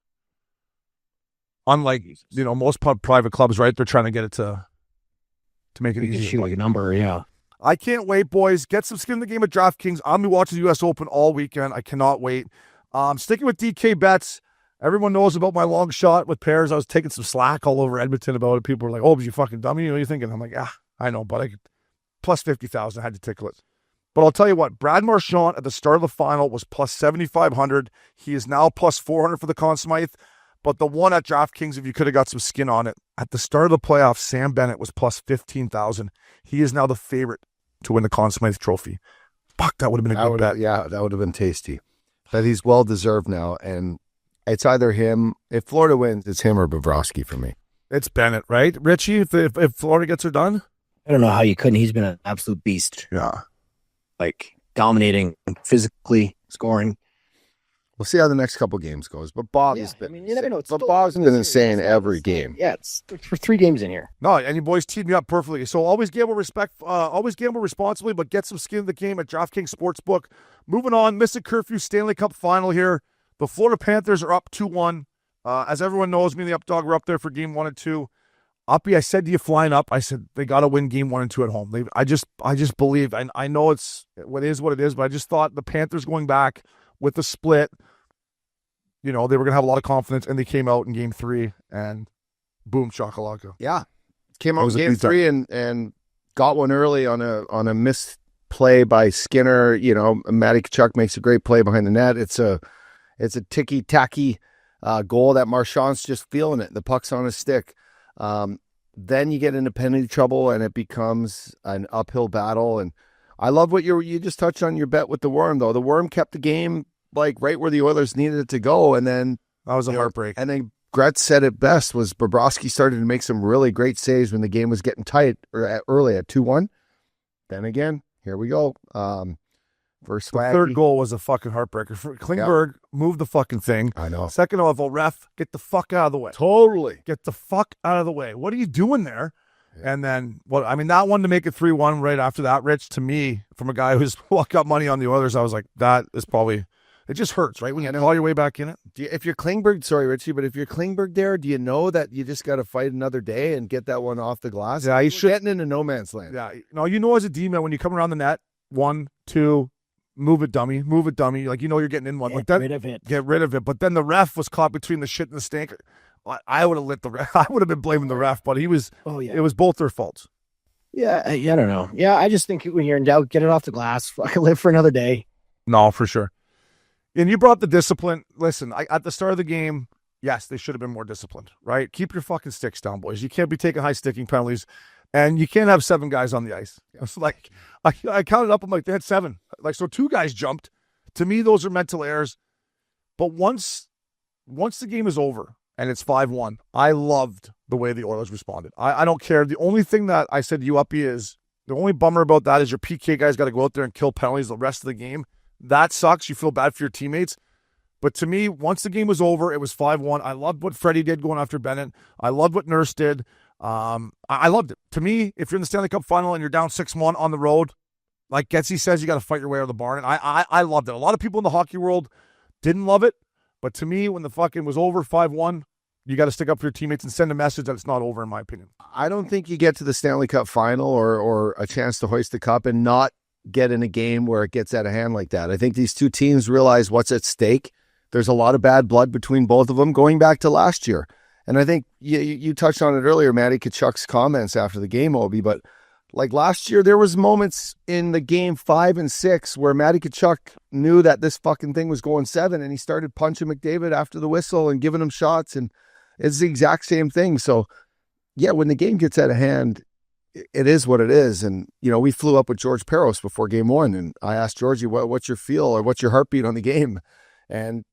Unlike, most private clubs, right? They're trying to get it to make it easy. Shoot like a number, yeah. I can't wait, boys. Get some skin in the game at DraftKings. I'm going to be watching the U.S. Open all weekend. I cannot wait. Sticking with DK bets. Everyone knows about my long shot with pairs. I was taking some slack all over Edmonton about it. People were like, oh, but you fucking dummy. What are you thinking? I'm like, I know, but I could plus 50,000. I had to tickle it. But I'll tell you what, Brad Marchand at the start of the final was plus 7,500. He is now plus 400 for the Conn Smythe. But the one at DraftKings, if you could have got some skin on it, at the start of the playoffs, Sam Bennett was plus 15,000. He is now the favorite to win the Conn Smythe trophy. Fuck, that would have been a good bet. Yeah, that would have been tasty. But he's well-deserved now, and it's either him. If Florida wins, it's him or Bobrovsky for me. It's Bennett, right? Richie, if Florida gets her done? I don't know how you couldn't. He's been an absolute beast. Yeah. Like, dominating, physically, scoring. We'll see how the next couple games goes. But Bob has been. you never know. But Bob's been insane every game. Yeah, it's for 3 games in here. No, and you boys teed me up perfectly. So always gamble responsibly, but get some skin in the game at DraftKings Sportsbook. Moving on, Missin Curfew Stanley Cup Final here. The Florida Panthers are up 2-1. As everyone knows, me and the Updog were up there for game 1 and 2. Uppy, I said to you flying up, I said they got to win game 1 and 2 at home. I just believe. I know it's what it is, but I just thought the Panthers going back with the split, they were going to have a lot of confidence, and they came out in game 3, and boom, shakalaka. Yeah. Came out in game 3 and got one early on a missed play by Skinner. Matty Tkachuk makes a great play behind the net. It's a ticky-tacky goal that Marchand's just feeling it. The puck's on his stick. Then you get into penalty trouble, and it becomes an uphill battle. And I love what you just touched on your bet with the Worm, though. The Worm kept the game like right where the Oilers needed it to go, and then that was a heartbreak. And then Gretz said it best was Bobrovsky started to make some really great saves when the game was getting tight early at 2-1. Then again, here we go. First, the third goal was a fucking heartbreaker. Klingberg moved the fucking thing. I know. Second of all, ref, get the fuck out of the way. Totally. Get the fuck out of the way. What are you doing there? Yeah. And then, that one to make it 3-1 right after that, Rich, to me, from a guy who's got money on the Oilers, I was like, that is probably, it just hurts, right? When you claw your way back in it. If you're Klingberg, sorry, Richie, but if you're Klingberg there, do you know that you just got to fight another day and get that one off the glass? Yeah, you should. Getting into no man's land. Yeah. No, as a D-man, when you come around the net, 1, 2, move it, dummy. Like, you're getting in one. Get rid of it. Get rid of it. But then the ref was caught between the shit and the stink. I would have lit the ref. I would have been blaming the ref, but he was. Oh yeah. It was both their faults. Yeah, I don't know. Yeah, I just think when you're in doubt, get it off the glass. Fucking live for another day. No, for sure. And you brought the discipline. Listen, at the start of the game, yes, they should have been more disciplined, right? Keep your fucking sticks down, boys. You can't be taking high sticking penalties, and you can't have 7 guys on the ice. It's like I counted up. I'm like, they had 7. Like, so 2 guys jumped. To me, those are mental errors. But once the game is over and it's 5-1, I loved the way the Oilers responded. I don't care. The only thing that I said to you, Uppy, is the only bummer about that is your PK guys got to go out there and kill penalties the rest of the game. That sucks. You feel bad for your teammates. But to me, once the game was over, it was 5-1. I loved what Freddie did going after Bennett. I loved what Nurse did. I loved it. To me, if you're in the Stanley Cup Final and you're down 6-1 on the road, like Gretzky says, you got to fight your way out of the barn. And I loved it. A lot of people in the hockey world didn't love it. But to me, when the fucking was over 5-1, you got to stick up for your teammates and send a message that it's not over, in my opinion. I don't think you get to the Stanley Cup Final or a chance to hoist the cup and not get in a game where it gets out of hand like that. I think these two teams realize what's at stake. There's a lot of bad blood between both of them going back to last year. And I think you touched on it earlier, Matty Tkachuk's comments after the game, Obi, but like last year, there was moments in the game 5 and 6 where Matty Tkachuk knew that this fucking thing was going 7, and he started punching McDavid after the whistle and giving him shots, and it's the exact same thing. So, yeah, when the game gets out of hand, it is what it is. And, we flew up with George Peros before game 1, and I asked Georgie, what's your feel or what's your heartbeat on the game? And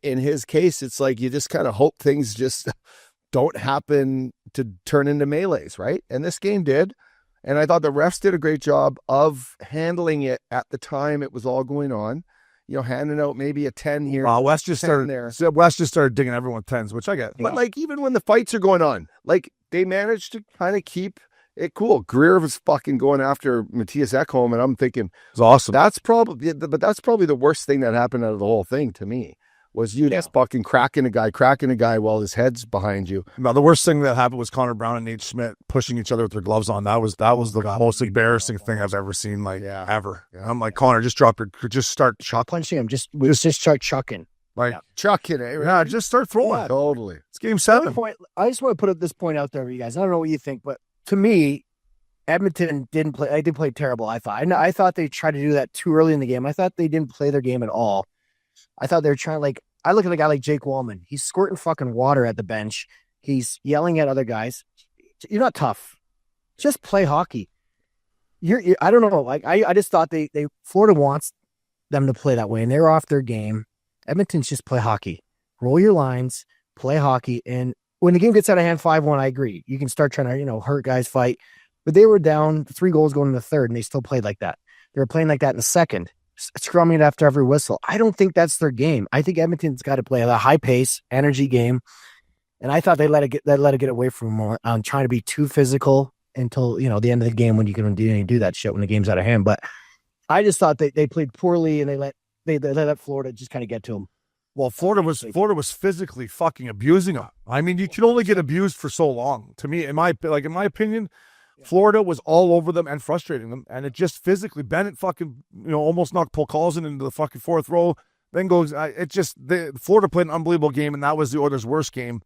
in his case, it's like you just kind of hope things just don't happen to turn into melees, right? And this game did. And I thought the refs did a great job of handling it at the time it was all going on. Handing out maybe a 10 here. West just started digging everyone 10s, which I get. But even when the fights are going on, they managed to kind of keep cool. Greer was fucking going after Matthias Ekholm, and I'm thinking, It's awesome. that's probably the worst thing that happened out of the whole thing to me. Was you just fucking cracking a guy while his head's behind you. No, the worst thing that happened was Connor Brown and Nate Schmidt pushing each other with their gloves on. That was the most embarrassing thing I've ever seen, ever. Yeah. I'm like, Connor, just start punching him. Just start chucking. Chucking it. Yeah, just start throwing. Totally. It's game 7. I just want to put this point out there for you guys. I don't know what you think, but to me, Edmonton didn't play. I did play terrible. I thought they tried to do that too early in the game. I thought they didn't play their game at all. I thought they were trying I look at a guy like Jake Wallman. He's squirting fucking water at the bench. He's yelling at other guys. You're not tough. Just play hockey. I don't know. I just thought Florida wants them to play that way, and they're off their game. Edmonton's just play hockey. Roll your lines, play hockey, and when the game gets out of hand 5-1, I agree. You can start trying to, hurt guys, fight. But they were down 3 goals going in the third, and they still played like that. They were playing like that in the second, scrumming it after every whistle. I don't think that's their game. I think Edmonton's got to play a high pace, energy game. And I thought they let it get away from them on trying to be too physical until, the end of the game when you can do that shit when the game's out of hand. But I just thought they played poorly, and they let Florida just kind of get to them. Well, Florida was physically fucking abusing them. I mean, you can only get abused for so long. To me, in my opinion, Florida was all over them and frustrating them, and it just physically. Bennett fucking almost knocked Paul Collison into the fucking 4th row. Then Florida played an unbelievable game, and that was the Oilers' worst game.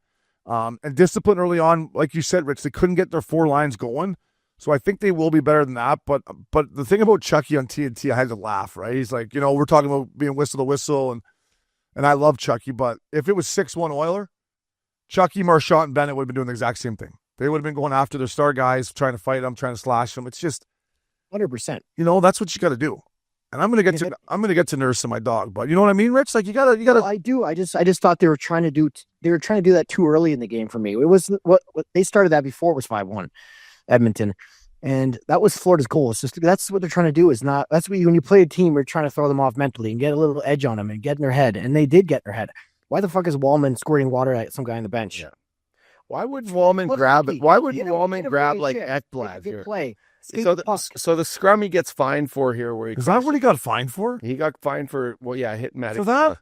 And discipline early on, like you said, Rich, they couldn't get their 4 lines going. So I think they will be better than that. But the thing about Chucky on TNT, I had to laugh. Right? He's like, we're talking about being whistle to whistle, and I love Chucky, but if it was 6-1 Oiler, Chucky, Marchand, and Bennett would have been doing the exact same thing. They would have been going after their star guys, trying to fight them, trying to slash them. It's just 100%. That's what you got to do. And I'm gonna get to nursing my dog, but you know what I mean, Rich? Like you gotta. Well, I do. I just thought they were trying to do that too early in the game for me. It was what they started that before it was 5-1, Edmonton, and that was Florida's goal. It's just that's what they're trying to do. When you play a team, you're trying to throw them off mentally and get a little edge on them and get in their head, and they did get in their head. Why the fuck is Wallman squirting water at some guy on the bench? Yeah. Why would Wallman grab it? Why would Wallman grab Ekblad here? Play. So the scrum he gets fined for here, where is that what he got fined for? He got fined for hitting Matt. For that?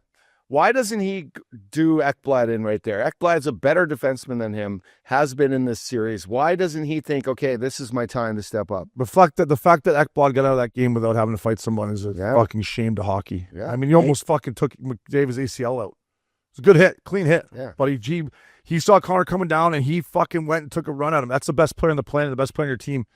Why doesn't he do Ekblad in right there? Ekblad's a better defenseman than him, has been in this series. Why doesn't he think, okay, this is my time to step up? The fact that Ekblad got out of that game without having to fight someone is a fucking shame to hockey. Yeah. I mean, he almost fucking took McDavid's ACL out. It's a good hit, clean hit. Yeah. But he saw Connor coming down, and he fucking went and took a run at him. That's the best player on the planet, the best player on your team.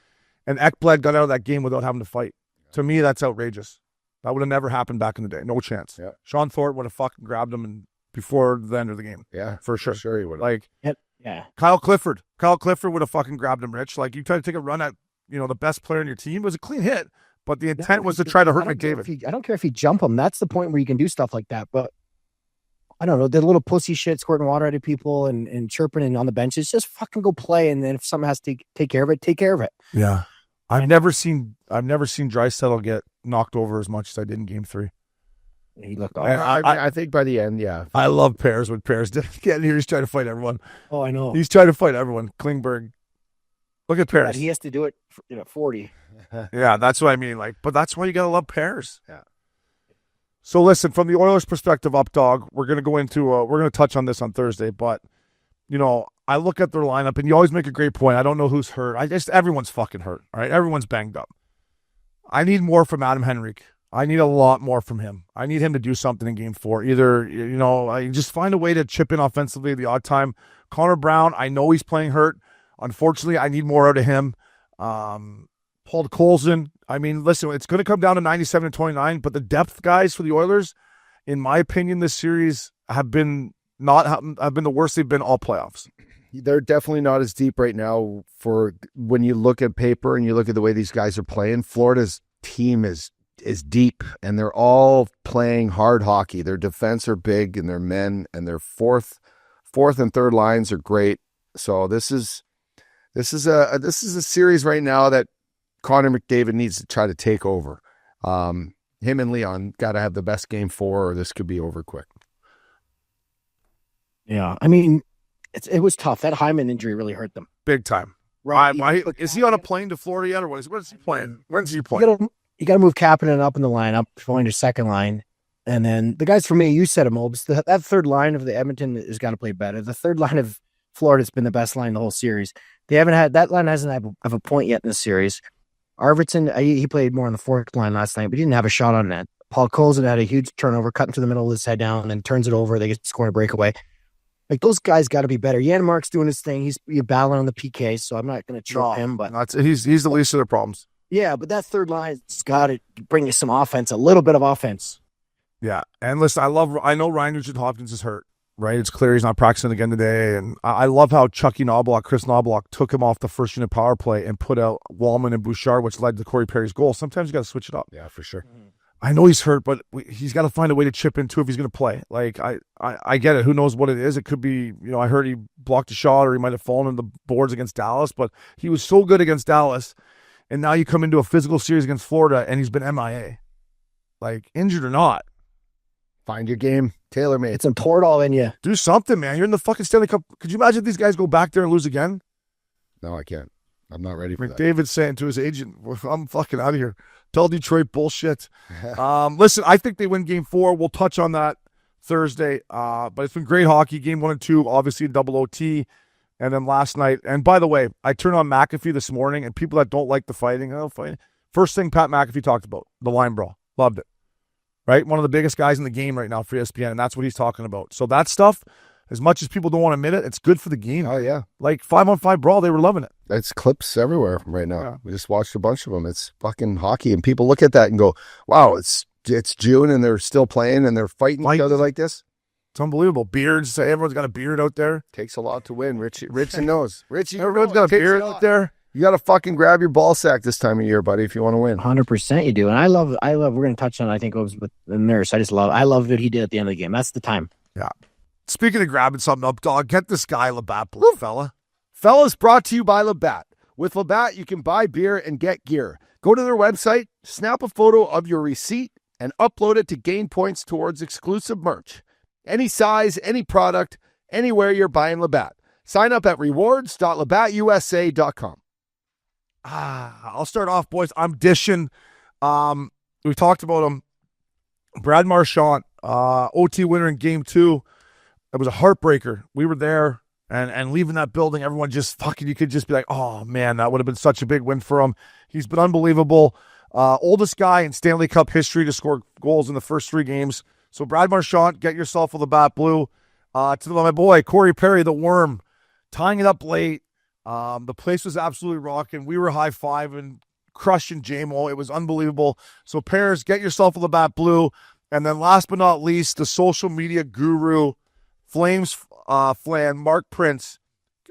And Ekblad got out of that game without having to fight. To me, that's outrageous. That would have never happened back in the day. No chance. Yeah. Sean Thorpe would have fucking grabbed him before the end of the game. Yeah, for sure. For sure he would have. Kyle Clifford would have fucking grabbed him, Rich. Like, you try to take a run at, the best player in your team. It was a clean hit, but the intent was to try to hurt McDavid. I don't care if you jump him. That's the point where you can do stuff like that. But I don't know. The little pussy shit, squirting water at people and chirping and on the benches. Just fucking go play. And then if someone has to take care of it, take care of it. Yeah. I've never seen Draisaitl get knocked over as much as I did in Game 3. He looked off. I think by the end, yeah. I love Pears when Pears did get in here. He's trying to fight everyone. Oh, I know. He's trying to fight everyone. Klingberg. Look at Pears. He has to do it 40. Yeah, that's what I mean. But that's why you gotta love Pears. Yeah. So listen, from the Oilers' perspective, up dog, we're gonna touch on this on Thursday, but I look at their lineup, and you always make a great point. I don't know who's hurt. Everyone's fucking hurt. All right, everyone's banged up. I need more from Adam Henrique. I need a lot more from him. I need him to do something in Game 4. Either I just find a way to chip in offensively at the odd time. Connor Brown, I know he's playing hurt. Unfortunately, I need more out of him. Paul Colson. I mean, listen, it's going to come down to 97-29, but the depth guys for the Oilers, in my opinion, this series have been the worst they've been all playoffs. They're definitely not as deep right now for when you look at paper and you look at the way these guys are playing. Florida's team is deep, and they're all playing hard hockey. Their defense are big, and their men and their fourth and third lines are great. So this is a series right now that Connor McDavid needs to try to take over. Him and Leon got to have the best Game 4, or this could be over quick. Yeah, I mean, it was tough. That Hyman injury really hurt them big time. Is he on a plane to Florida yet, or what is he playing? When's he playing? You got to move Kapanen up in the lineup, going to second line. And then the guys for me, you said them, Obes. That third line of the Edmonton has got to play better. The third line of Florida's been the best line the whole series. That line hasn't have a point yet in the series. Arvidsson, he played more on the fourth line last night, but he didn't have a shot on net. Paul Colson had a huge turnover, cut into the middle of his head down, and then turns it over. They get scoring a breakaway. Like, those guys got to be better. Janmark's doing his thing. He's battling on the PK, so I'm not going to trip him. But he's the least of their problems. Yeah, but that third line's got to bring you some offense, a little bit of offense. Yeah, and listen, I know Ryan Nugent-Hopkins is hurt, right? It's clear he's not practicing again today, and I love how Chris Knobloch took him off the first unit power play and put out Wallman and Bouchard, which led to Corey Perry's goal. Sometimes you got to switch it up. Yeah, for sure. I know he's hurt, but he's got to find a way to chip in too if he's going to play. Like, I get it. Who knows what it is? It could be, I heard he blocked a shot or he might have fallen in the boards against Dallas, but he was so good against Dallas, and now you come into a physical series against Florida, and he's been MIA. Like, injured or not. Find your game, tailor-made. It's a poured all in you. Do something, man. You're in the fucking Stanley Cup. Could you imagine if these guys go back there and lose again? No, I can't. I'm not ready for that. McDavid's saying to his agent, I'm fucking out of here. Tell Detroit bullshit. Listen, I think they win game 4. We'll touch on that Thursday. But it's been great hockey. Game 1 and 2, obviously double OT. And then last night. And by the way, I turned on McAfee this morning, and people that don't like the fighting, first thing Pat McAfee talked about, the line brawl. Loved it. Right? One of the biggest guys in the game right now for ESPN, and that's what he's talking about. So that stuff, as much as people don't want to admit it, it's good for the game. Oh, yeah. Like 5-on-5 brawl, they were loving it. It's clips everywhere right now. Yeah. We just watched a bunch of them. It's fucking hockey, and people look at that and go, wow, it's June, and they're still playing, and they're fighting each other like this. It's unbelievable. Beards, everyone's got a beard out there. Takes a lot to win. Richie knows. Everyone's got a beard out there. You got to fucking grab your ball sack this time of year, buddy, if you want to win. 100% you do. And I love, we're going to touch on, I think it was with the nurse. I love what he did at the end of the game. That's the time. Yeah. Speaking of grabbing something up, dog, get this guy Labatt Blue, fella. Fellas, brought to you by Labatt. With Labatt, you can buy beer and get gear. Go to their website, snap a photo of your receipt, and upload it to gain points towards exclusive merch. Any size, any product, anywhere you're buying Labatt. Sign up at rewards.labattusa.com. I'll start off, boys. I'm dishing. We talked about him. Brad Marchand, OT winner in game 2. It was a heartbreaker. We were there, and leaving that building, everyone just fucking, you could just be like, oh, man, that would have been such a big win for him. He's been unbelievable. Oldest guy in Stanley Cup history to score goals in the first 3 games. So, Brad Marchand, get yourself a Labatt Blue. To my boy, Corey Perry, the Worm, tying it up late. The place was absolutely rocking. We were high-fiving, crushing JMO. It was unbelievable. So, Pears, get yourself a Labatt Blue. And then last but not least, the social media guru, Flames Flan, Mark Prince.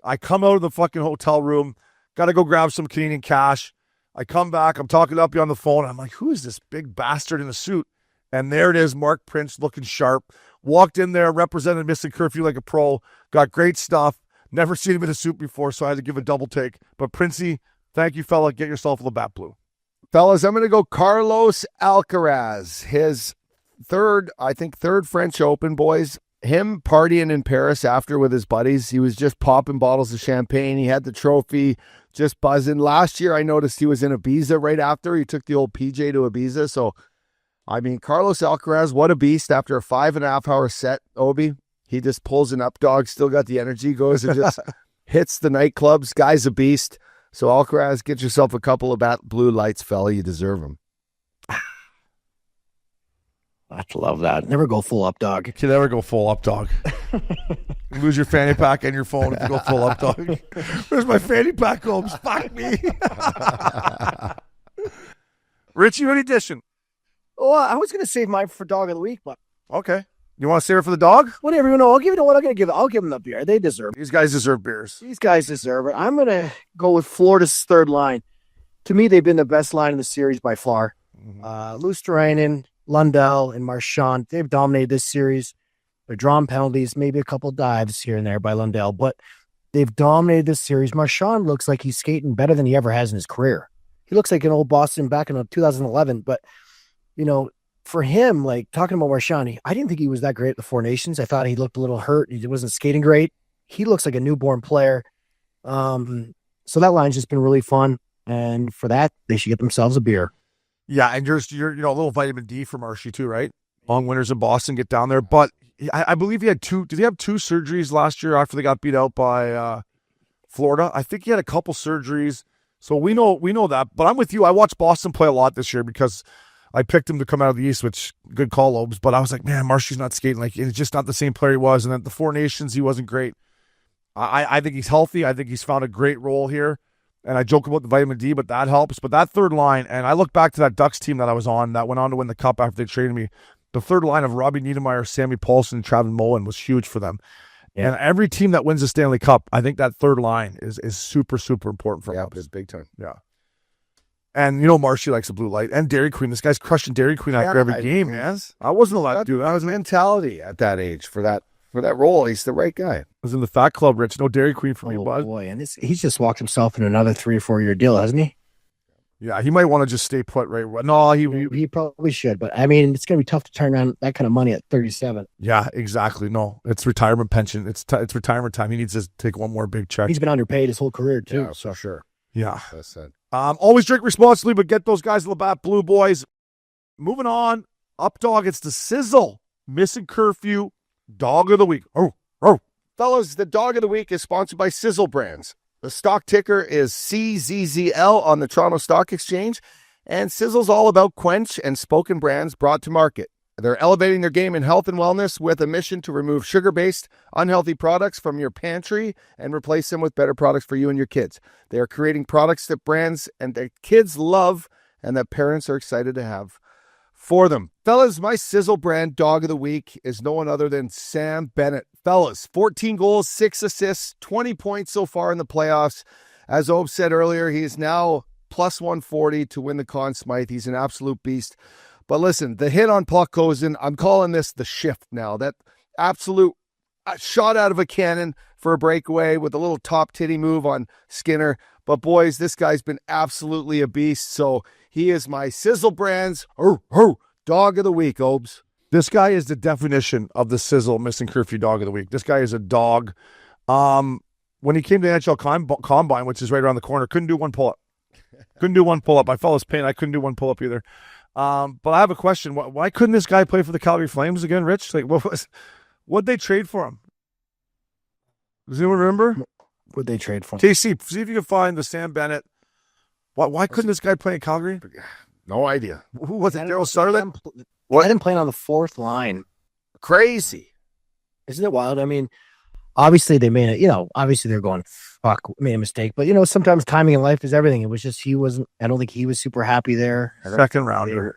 I come out of the fucking hotel room, got to go grab some Canadian cash. I come back, I'm talking up you on the phone. I'm like, who is this big bastard in a suit? And there it is, Mark Prince looking sharp. Walked in there, represented Missin Curfew like a pro. Got great stuff. Never seen him in a suit before, so I had to give a double take. But Princey, thank you, fella. Get yourself a Labatt Blue. Fellas, I'm going to go Carlos Alcaraz. His third French Open, boys. Him partying in Paris after with his buddies. He was just popping bottles of champagne. He had the trophy, just buzzing. Last year, I noticed he was in Ibiza right after. He took the old PJ to Ibiza. So, I mean, Carlos Alcaraz, what a beast. After a 5.5-hour set, Obi, he just pulls an up dog, still got the energy, goes and just hits the nightclubs. Guy's a beast. So, Alcaraz, get yourself a couple of blue lights, fella. You deserve them. I love that. Never go full up dog. You can never go full up dog. You lose your fanny pack and your phone if you go full up dog. Where's my fanny pack, Holmes? Fuck me. Richie, what edition? Oh, I was going to save mine for dog of the week, but okay. You want to save it for the dog? Whatever, you know. I'll give it what I'm going to give it. I'll give them the beer. They deserve it. These guys deserve beers. These guys deserve it. I'm going to go with Florida's third line. To me, they've been the best line in the series by far. Luostarinen, Lundell, and Marchand, they've dominated this series. They're drawing penalties, maybe a couple dives here and there by Lundell, but they've dominated this series. Marchand looks like he's skating better than he ever has in his career. He looks like an old Boston back in 2011, but, you know, for him, like talking about Marchand, I didn't think he was that great at the Four Nations. I thought he looked a little hurt. He wasn't skating great. He looks like a newborn player. So that line's just been really fun. And for that, they should get themselves a beer. Yeah, and you're a little vitamin D for Marshy too, right? Long winters in Boston, get down there. But I believe he had two. Did he have 2 surgeries last year after they got beat out by Florida? I think he had a couple surgeries. So we know that. But I'm with you. I watched Boston play a lot this year because I picked him to come out of the East, which good call, Lobes. But I was like, man, Marshy's not skating. Like, it's just not the same player he was. And at the Four Nations, he wasn't great. I think he's healthy. I think he's found a great role here. And I joke about the vitamin D, but that helps. But that third line, and I look back to that Ducks team that I was on that went on to win the Cup after they traded me. The third line of Robbie Niedermeyer, Sammy Paulson, and Travis Mullen was huge for them. Yeah. And every team that wins the Stanley Cup, I think that third line is super, super important for them. Yeah, it's big time. Yeah. And Marshy likes the blue light. And Dairy Queen. This guy's crushing Dairy Queen after every game, man. I wasn't allowed to do that. I was mentality at that age for that role. He's the right guy. I was in the Fat Club, Rich. No Dairy Queen for me, bud. Boy, and he's just walked himself in another 3 or 4 year deal, hasn't he? Yeah, he might want to just stay put, right? No, he probably should, but I mean, it's going to be tough to turn around that kind of money at 37. Yeah, exactly. No, it's retirement pension. It's retirement time. He needs to take one more big check. He's been underpaid his whole career too. Yeah, so for sure. Yeah. That's it. Always drink responsibly, but get those guys the Labatt Blue, boys. Moving on, up dog. It's the Sizzle Missin Curfew Dog of the Week. Oh. Fellas, the Dog of the Week is sponsored by Sizzle Brands. The stock ticker is CZZL on the Toronto Stock Exchange, and Sizzle's all about quench and spoken brands brought to market. They're elevating their game in health and wellness with a mission to remove sugar-based, unhealthy products from your pantry and replace them with better products for you and your kids. They are creating products that brands and their kids love and that parents are excited to have for them. Fellas, my Sizzle brand Dog of the Week is no one other than Sam Bennett. Fellas, 14 goals, 6 assists, 20 points so far in the playoffs. As Obe said earlier, he is now plus 140 to win the Conn Smythe. He's an absolute beast. But listen, the hit on puck goes in. I'm calling this the shift now. That absolute shot out of a cannon for a breakaway with a little top titty move on Skinner. But boys, this guy's been absolutely a beast. So he is my Sizzle Brands Dog of the Week, Obes. This guy is the definition of the Sizzle Missin Curfew Dog of the Week. This guy is a dog. When he came to the NHL Combine, which is right around the corner, couldn't do one pull-up. I felt his pain. I couldn't do one pull-up either. But I have a question. Why couldn't this guy play for the Calgary Flames again, Rich? Like, what'd they trade for him? Does anyone remember? What'd they trade for him? TC, see if you can find the Sam Bennett. Why couldn't this guy play in Calgary? No idea. Who was it? Daryl Sutherland? What? I didn't play on the fourth line. Crazy. Isn't it wild? I mean, obviously they made it, obviously they're going, fuck, made a mistake. But, sometimes timing in life is everything. It was just, I don't think he was super happy there. Second rounder.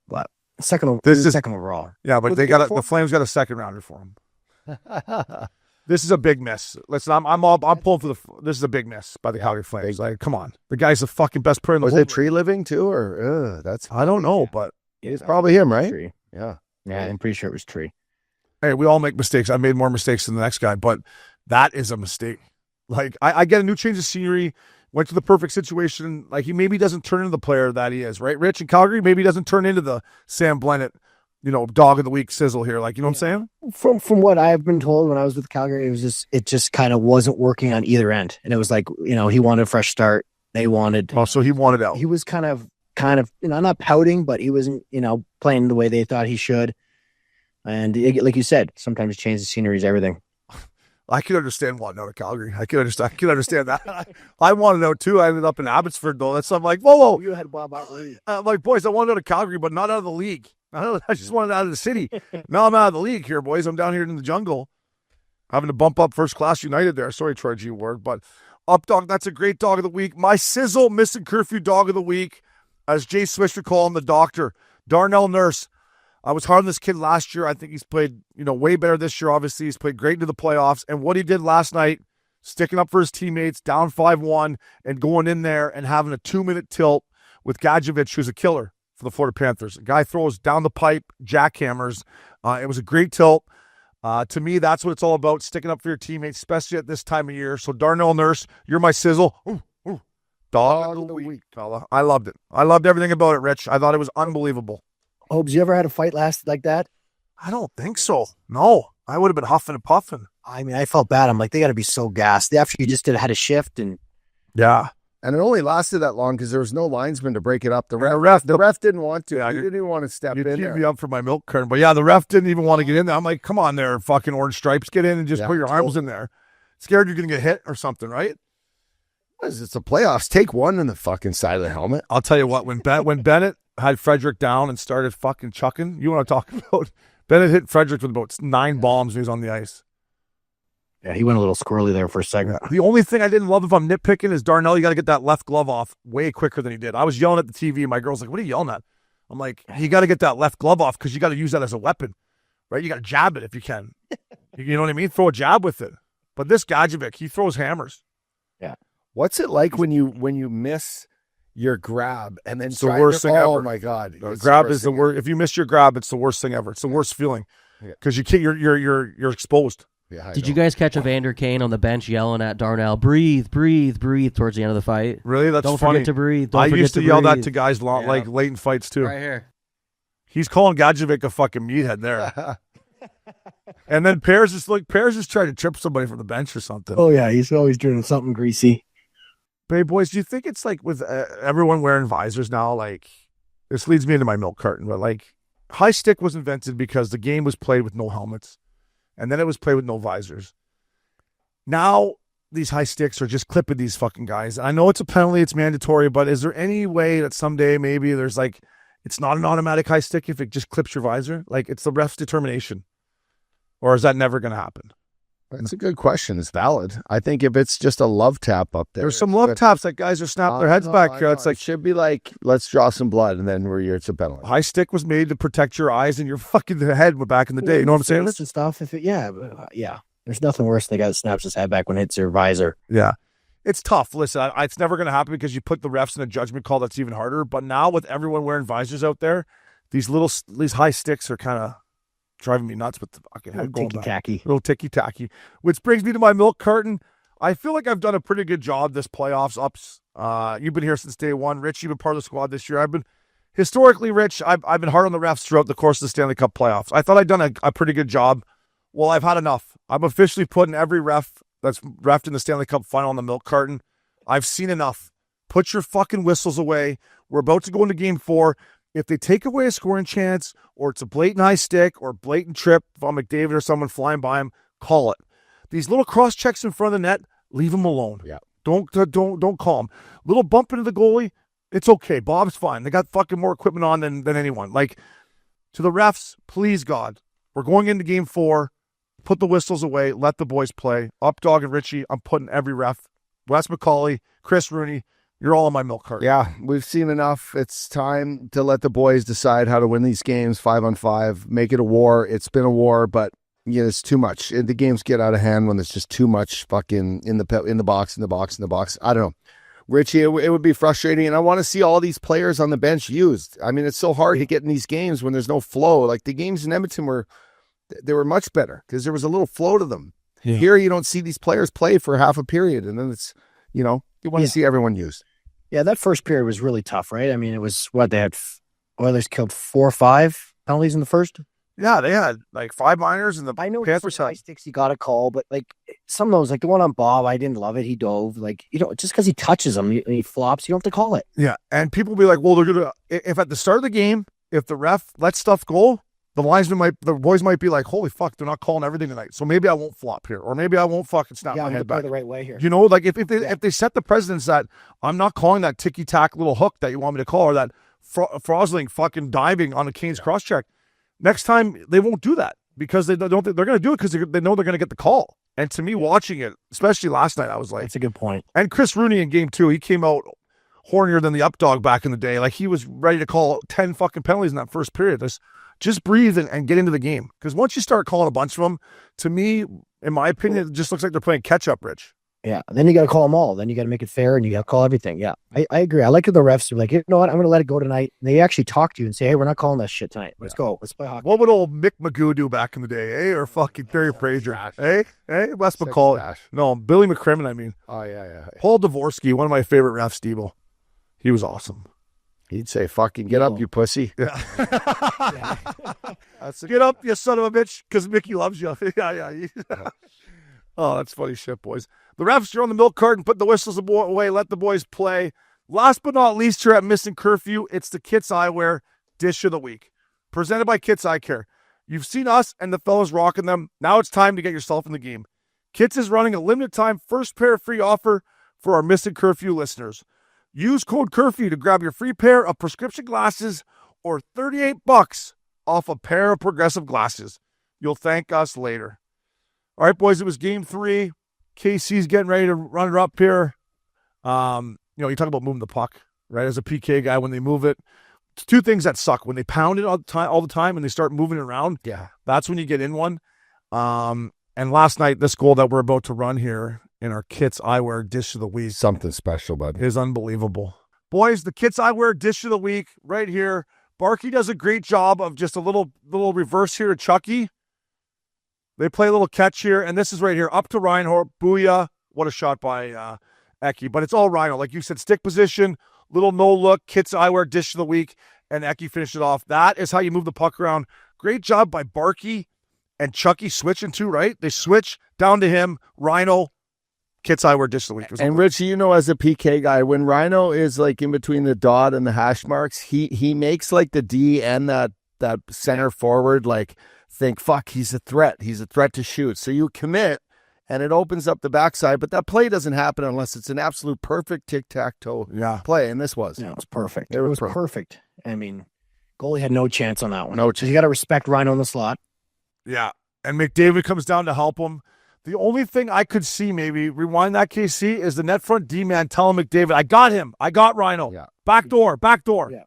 But second overall. Yeah, but the Flames got a second rounder for him. This is a big miss. Listen, I'm pulling for this is a big miss by the Calgary Flames. Like, come on. The guy's the fucking best player in the world. Was it Tree living too? Or I don't know, but it's probably him, right? Tree. Yeah. Yeah, I'm pretty sure it was Tree. Hey, we all make mistakes. I made more mistakes than the next guy, but that is a mistake. Like, I get a new change of scenery, went to the perfect situation. Like, he maybe doesn't turn into the player that he is, right? Rich in Calgary, maybe he doesn't turn into the Sam Bennett, Dog of the Week Sizzle here. Like, you know what I'm saying? From what I've been told when I was with Calgary, it just kind of wasn't working on either end. And it was like, he wanted a fresh start. They wanted. Oh, so he wanted out. He was kind of, not pouting, but he wasn't, playing the way they thought he should. And like you said, sometimes change the scenery is everything. I could understand wanting out of Calgary. I could understand that. I wanted out too. I ended up in Abbotsford though. I'm like, whoa. You had Bob out. I'm like, boys, I wanted out of Calgary, but not out of the league. I just wanted out of the city. Now I'm out of the league here, boys. I'm down here in the jungle, having to bump up first class United there. Sorry, Troy G word, but up dog. That's a great Dog of the Week. My Sizzle Missin Curfew Dog of the Week, as Jay Swisher called him, the doctor, Darnell Nurse. I was hard on this kid last year. I think he's played, way better this year. Obviously, he's played great into the playoffs. And what he did last night, sticking up for his teammates, down 5-1, and going in there and having a 2-minute tilt with Gadjevich, who's a killer for the Florida Panthers. The guy throws down the pipe, jackhammers. It was a great tilt. To me, that's what it's all about, sticking up for your teammates, especially at this time of year. So, Darnell Nurse, you're my Sizzle. Dog of the week, fella. I loved it. I loved everything about it, Rich. I thought it was unbelievable. Obes, you ever had a fight last like that? I don't think so. No, I would have been huffing and puffing. I mean, I felt bad. I'm like, they got to be so gassed. After you just had a shift and Yeah. And it only lasted that long because there was no linesman to break it up. The ref didn't want to. Yeah, He didn't even want to step You in teed there. me up for my milk carton. But yeah, the ref didn't even want to get in there. I'm like, come on there, fucking orange stripes. Get in and just put your arms in there. Scared you're going to get hit or something, right? It's the playoffs. Take one in the fucking side of the helmet. I'll tell you what, when Bennett had Frederick down and started fucking chucking, you want to talk about, Bennett hit Frederick with about 9 bombs when he was on the ice. Yeah, he went a little squirrely there for a second. The only thing I didn't love, if I'm nitpicking, is Darnell, you got to get that left glove off way quicker than he did. I was yelling at the TV. My girl's like, what are you yelling at? I'm like, you got to get that left glove off because you got to use that as a weapon, right? You got to jab it if you can. You know what I mean? Throw a jab with it. But this Gadjevic, he throws hammers. Yeah. What's it like when you miss your grab and then It's the worst thing ever. Oh my God! Grab is the worst. If you miss your grab, it's the worst thing ever. It's the worst feeling because you can't. You're exposed. Yeah, Did you guys catch Evander Kane on the bench yelling at Darnell, breathe, breathe, breathe towards the end of the fight? Really? That's Don't funny. forget to breathe. I used to yell that breathe. to guys like late in fights too. Right here. He's calling Gadjevic a fucking meathead there. And then Pears is trying to trip somebody from the bench or something. Oh yeah, he's always doing something greasy. But hey, boys, do you think it's like with everyone wearing visors now? Like, this leads me into my milk carton, but like, high stick was invented because the game was played with no helmets, and then it was played with no visors. Now these high sticks are just clipping these fucking guys. I know it's a penalty, it's mandatory, but is there any way that someday maybe there's like, it's not an automatic high stick if it just clips your visor? Like, it's the ref's determination, or is that never going to happen? That's a good question. It's valid. I think if it's just a love tap up there. There's some love taps that guys are snapping their heads back. It's like, it should be like, let's draw some blood, and then it's a penalty. high stick was made to protect your eyes and your fucking head back in the day. You know what I'm saying? And stuff. Yeah. There's nothing worse than the guy that snaps his head back when it hits your visor. Yeah. It's tough. Listen, it's never going to happen because you put the refs in a judgment call that's even harder. But now with everyone wearing visors out there, these high sticks are kind of driving me nuts with the fucking head going back. Little ticky-tacky. Which brings me to my milk carton. I feel like I've done a pretty good job this playoffs ups. You've been here since day one. Rich, you've been part of the squad this year. Historically, Rich, I've been hard on the refs throughout the course of the Stanley Cup playoffs. I thought I'd done a pretty good job. Well, I've had enough. I'm officially putting every ref that's reffed in the Stanley Cup Final on the milk carton. I've seen enough. Put your fucking whistles away. We're about to go into game 4. If they take away a scoring chance, or it's a blatant high stick, or blatant trip from McDavid or someone flying by him, call it. These little cross checks in front of the net, leave them alone. Yeah. Don't call them. Little bump into the goalie, it's okay. Bob's fine. They got fucking more equipment on than anyone. Like, to the refs, please God, we're going into game 4. Put the whistles away. Let the boys play. Updog and Richie, I'm putting every ref. Wes McCauley, Chris Rooney, you're all on my milk carton. Yeah, we've seen enough. It's time to let the boys decide how to win these games 5-on-5. Make it a war. It's been a war, but it's too much. The games get out of hand when there's just too much fucking in the box. I don't know. Richie, it would be frustrating, and I want to see all these players on the bench used. I mean, it's so hard to get in these games when there's no flow. Like, the games in Edmonton were much better because there was a little flow to them. Yeah. Here, you don't see these players play for half a period, and then it's, you want to see everyone used. Yeah, that first period was really tough, right? I mean, it was they had Oilers killed 4 or 5 penalties in the first. Yeah, they had like 5 minors, and the I know Panthers high sticks you got a call, but like some of those, like the one on Bob, I didn't love it. He dove, like, just because he touches him, he flops, you don't have to call it. Yeah, and people will be like, well, they're gonna, if at the start of the game, if the ref lets stuff go, the boys might be like, holy fuck, they're not calling everything tonight. So maybe I won't flop here, or maybe I won't fucking snap my head back. The right way here. Like if they set the precedence that I'm not calling that ticky-tack little hook that you want me to call, or that Frosling fucking diving on a Kane's cross-check, next time they won't do that because they don't think they're going to do it because they know they're going to get the call. And to me, watching it, especially last night, I was like, that's a good point. And Chris Rooney in game 2, he came out hornier than the updog back in the day. Like, he was ready to call 10 fucking penalties in that first period. Just breathe and get into the game. Because once you start calling a bunch of them, to me, in my opinion, it just looks like they're playing catch-up, Rich. Yeah, and then you got to call them all. Then you got to make it fair, and you got to call everything. Yeah, I agree. I like it. The refs are like, you know what, I'm going to let it go tonight. And they actually talk to you and say, hey, we're not calling that shit tonight. Let's go. Let's play hockey. What would old Mick Magoo do back in the day, eh? Or fucking Terry Frazier? Hey, Wes McCauley. No, Billy McCrimmon, I mean. Oh, yeah. Paul Dvorsky, one of my favorite refs, Steve. He was awesome. He'd say, fucking get up, you pussy. Yeah. Get up, you son of a bitch, because Mickey loves you. Yeah. Oh, that's funny shit, boys. The refs are on the milk carton, put the whistles away, let the boys play. Last but not least here at Missin Curfew, it's the Kits Eyewear Dish of the Week. Presented by Kits Eye Care. You've seen us and the fellas rocking them. Now it's time to get yourself in the game. Kits is running a limited time first pair free offer for our Missin Curfew listeners. Use code Curfew to grab your free pair of prescription glasses or $38 off a pair of progressive glasses. You'll thank us later. All right, boys, it was game 3. KC's getting ready to run it up here. You talk about moving the puck, right? As a PK guy, when they move it, it's two things that suck. When they pound it all the time and they start moving it around, that's when you get in one. And last night, this goal that we're about to run here in our Kits Eyewear Dish of the Week. Something special, bud. Is unbelievable. Boys, the Kits Eyewear Dish of the Week right here. Barkey does a great job of just a little reverse here to Chucky. They play a little catch here, and this is right here. Up to Reinhardt. Booyah. What a shot by Eki. But it's all Rhino. Like you said, stick position, little no-look, Kits Eyewear Dish of the Week, and Eki finished it off. That is how you move the puck around. Great job by Barkey and Chucky switching too, right? They switch down to him, Rhino, Kits Eyewear Dish of the Week. And Richie, as a PK guy, when Rhino is like in between the dot and the hash marks, he makes like the D and that center forward like think, fuck, he's a threat. He's a threat to shoot. So you commit, and it opens up the backside. But that play doesn't happen unless it's an absolute perfect tic-tac-toe play, and this was. Yeah, it was perfect. It was perfect. I mean, goalie had no chance on that one. No chance. You got to respect Rhino in the slot. Yeah, and McDavid comes down to help him. The only thing I could see, maybe, rewind that, KC, is the net front D-man telling McDavid, I got him. I got Rhino. Yeah. Back door. Yeah.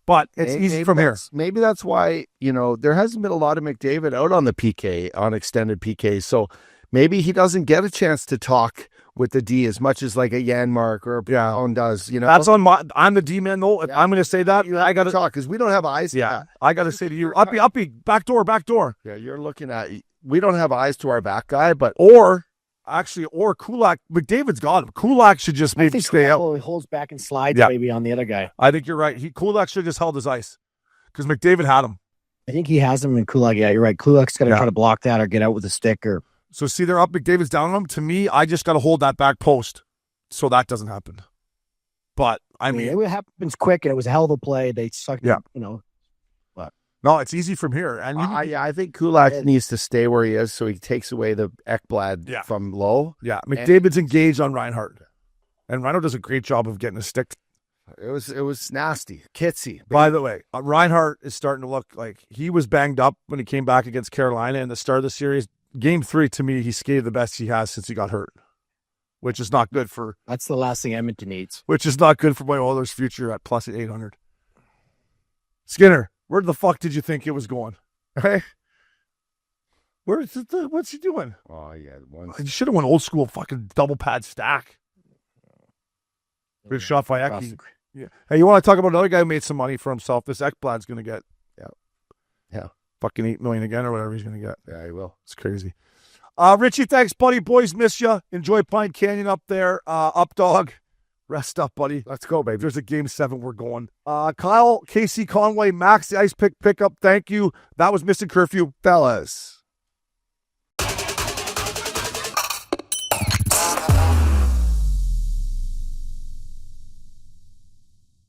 But it's easy from here. Maybe that's why, there hasn't been a lot of McDavid out on the PK, on extended PK. So maybe he doesn't get a chance to talk with the D as much as like a Janmark or a Brown does. That's on I'm the D-man, though. If I'm going to say that, I got to talk because we don't have eyes. Yeah. I got to say to you, uppy, back door. Yeah, you're looking at, we don't have eyes to our back guy, but. Or Kulak. McDavid's got him. Kulak should just maybe stay out. He holds back and slides maybe on the other guy. I think you're right. Kulak should have just held his ice because McDavid had him. I think he has him in Kulak. Yeah, you're right. Kulak's got to try to block that or get out with a stick. So see, they're up. McDavid's down on him. To me, I just got to hold that back post so that doesn't happen. But I mean, it happens quick, and it was a hell of a play. They sucked. Yeah. No, it's easy from here. And I think Kulak needs to stay where he is so he takes away the Ekblad from low. Yeah, McDavid's engaged on Reinhardt. And Rhino does a great job of getting a stick. It was nasty. Kitsy. By the way, Reinhardt is starting to look like he was banged up when he came back against Carolina in the start of the series. Game 3, to me, he skated the best he has since he got hurt, which is not good for... That's the last thing Edmonton needs. Which is not good for my Oilers' future at plus 800. Skinner. Where the fuck did you think it was going? Hey, what's he doing? Oh yeah, you should have went old school fucking double pad stack. Good shot by Eki. Yeah. Hey, you want to talk about another guy who made some money for himself? This Ekblad's going to get, fucking $8 million again or whatever he's going to get. Yeah, he will. It's crazy. Richie, thanks, buddy. Boys, miss you. Enjoy Pine Canyon up there. Up dog. Rest up, buddy. Let's go, baby. There's a game 7. We're going. Kyle, KC Conway, Max, the ice pick pickup. Thank you. That was Missin Curfew, fellas.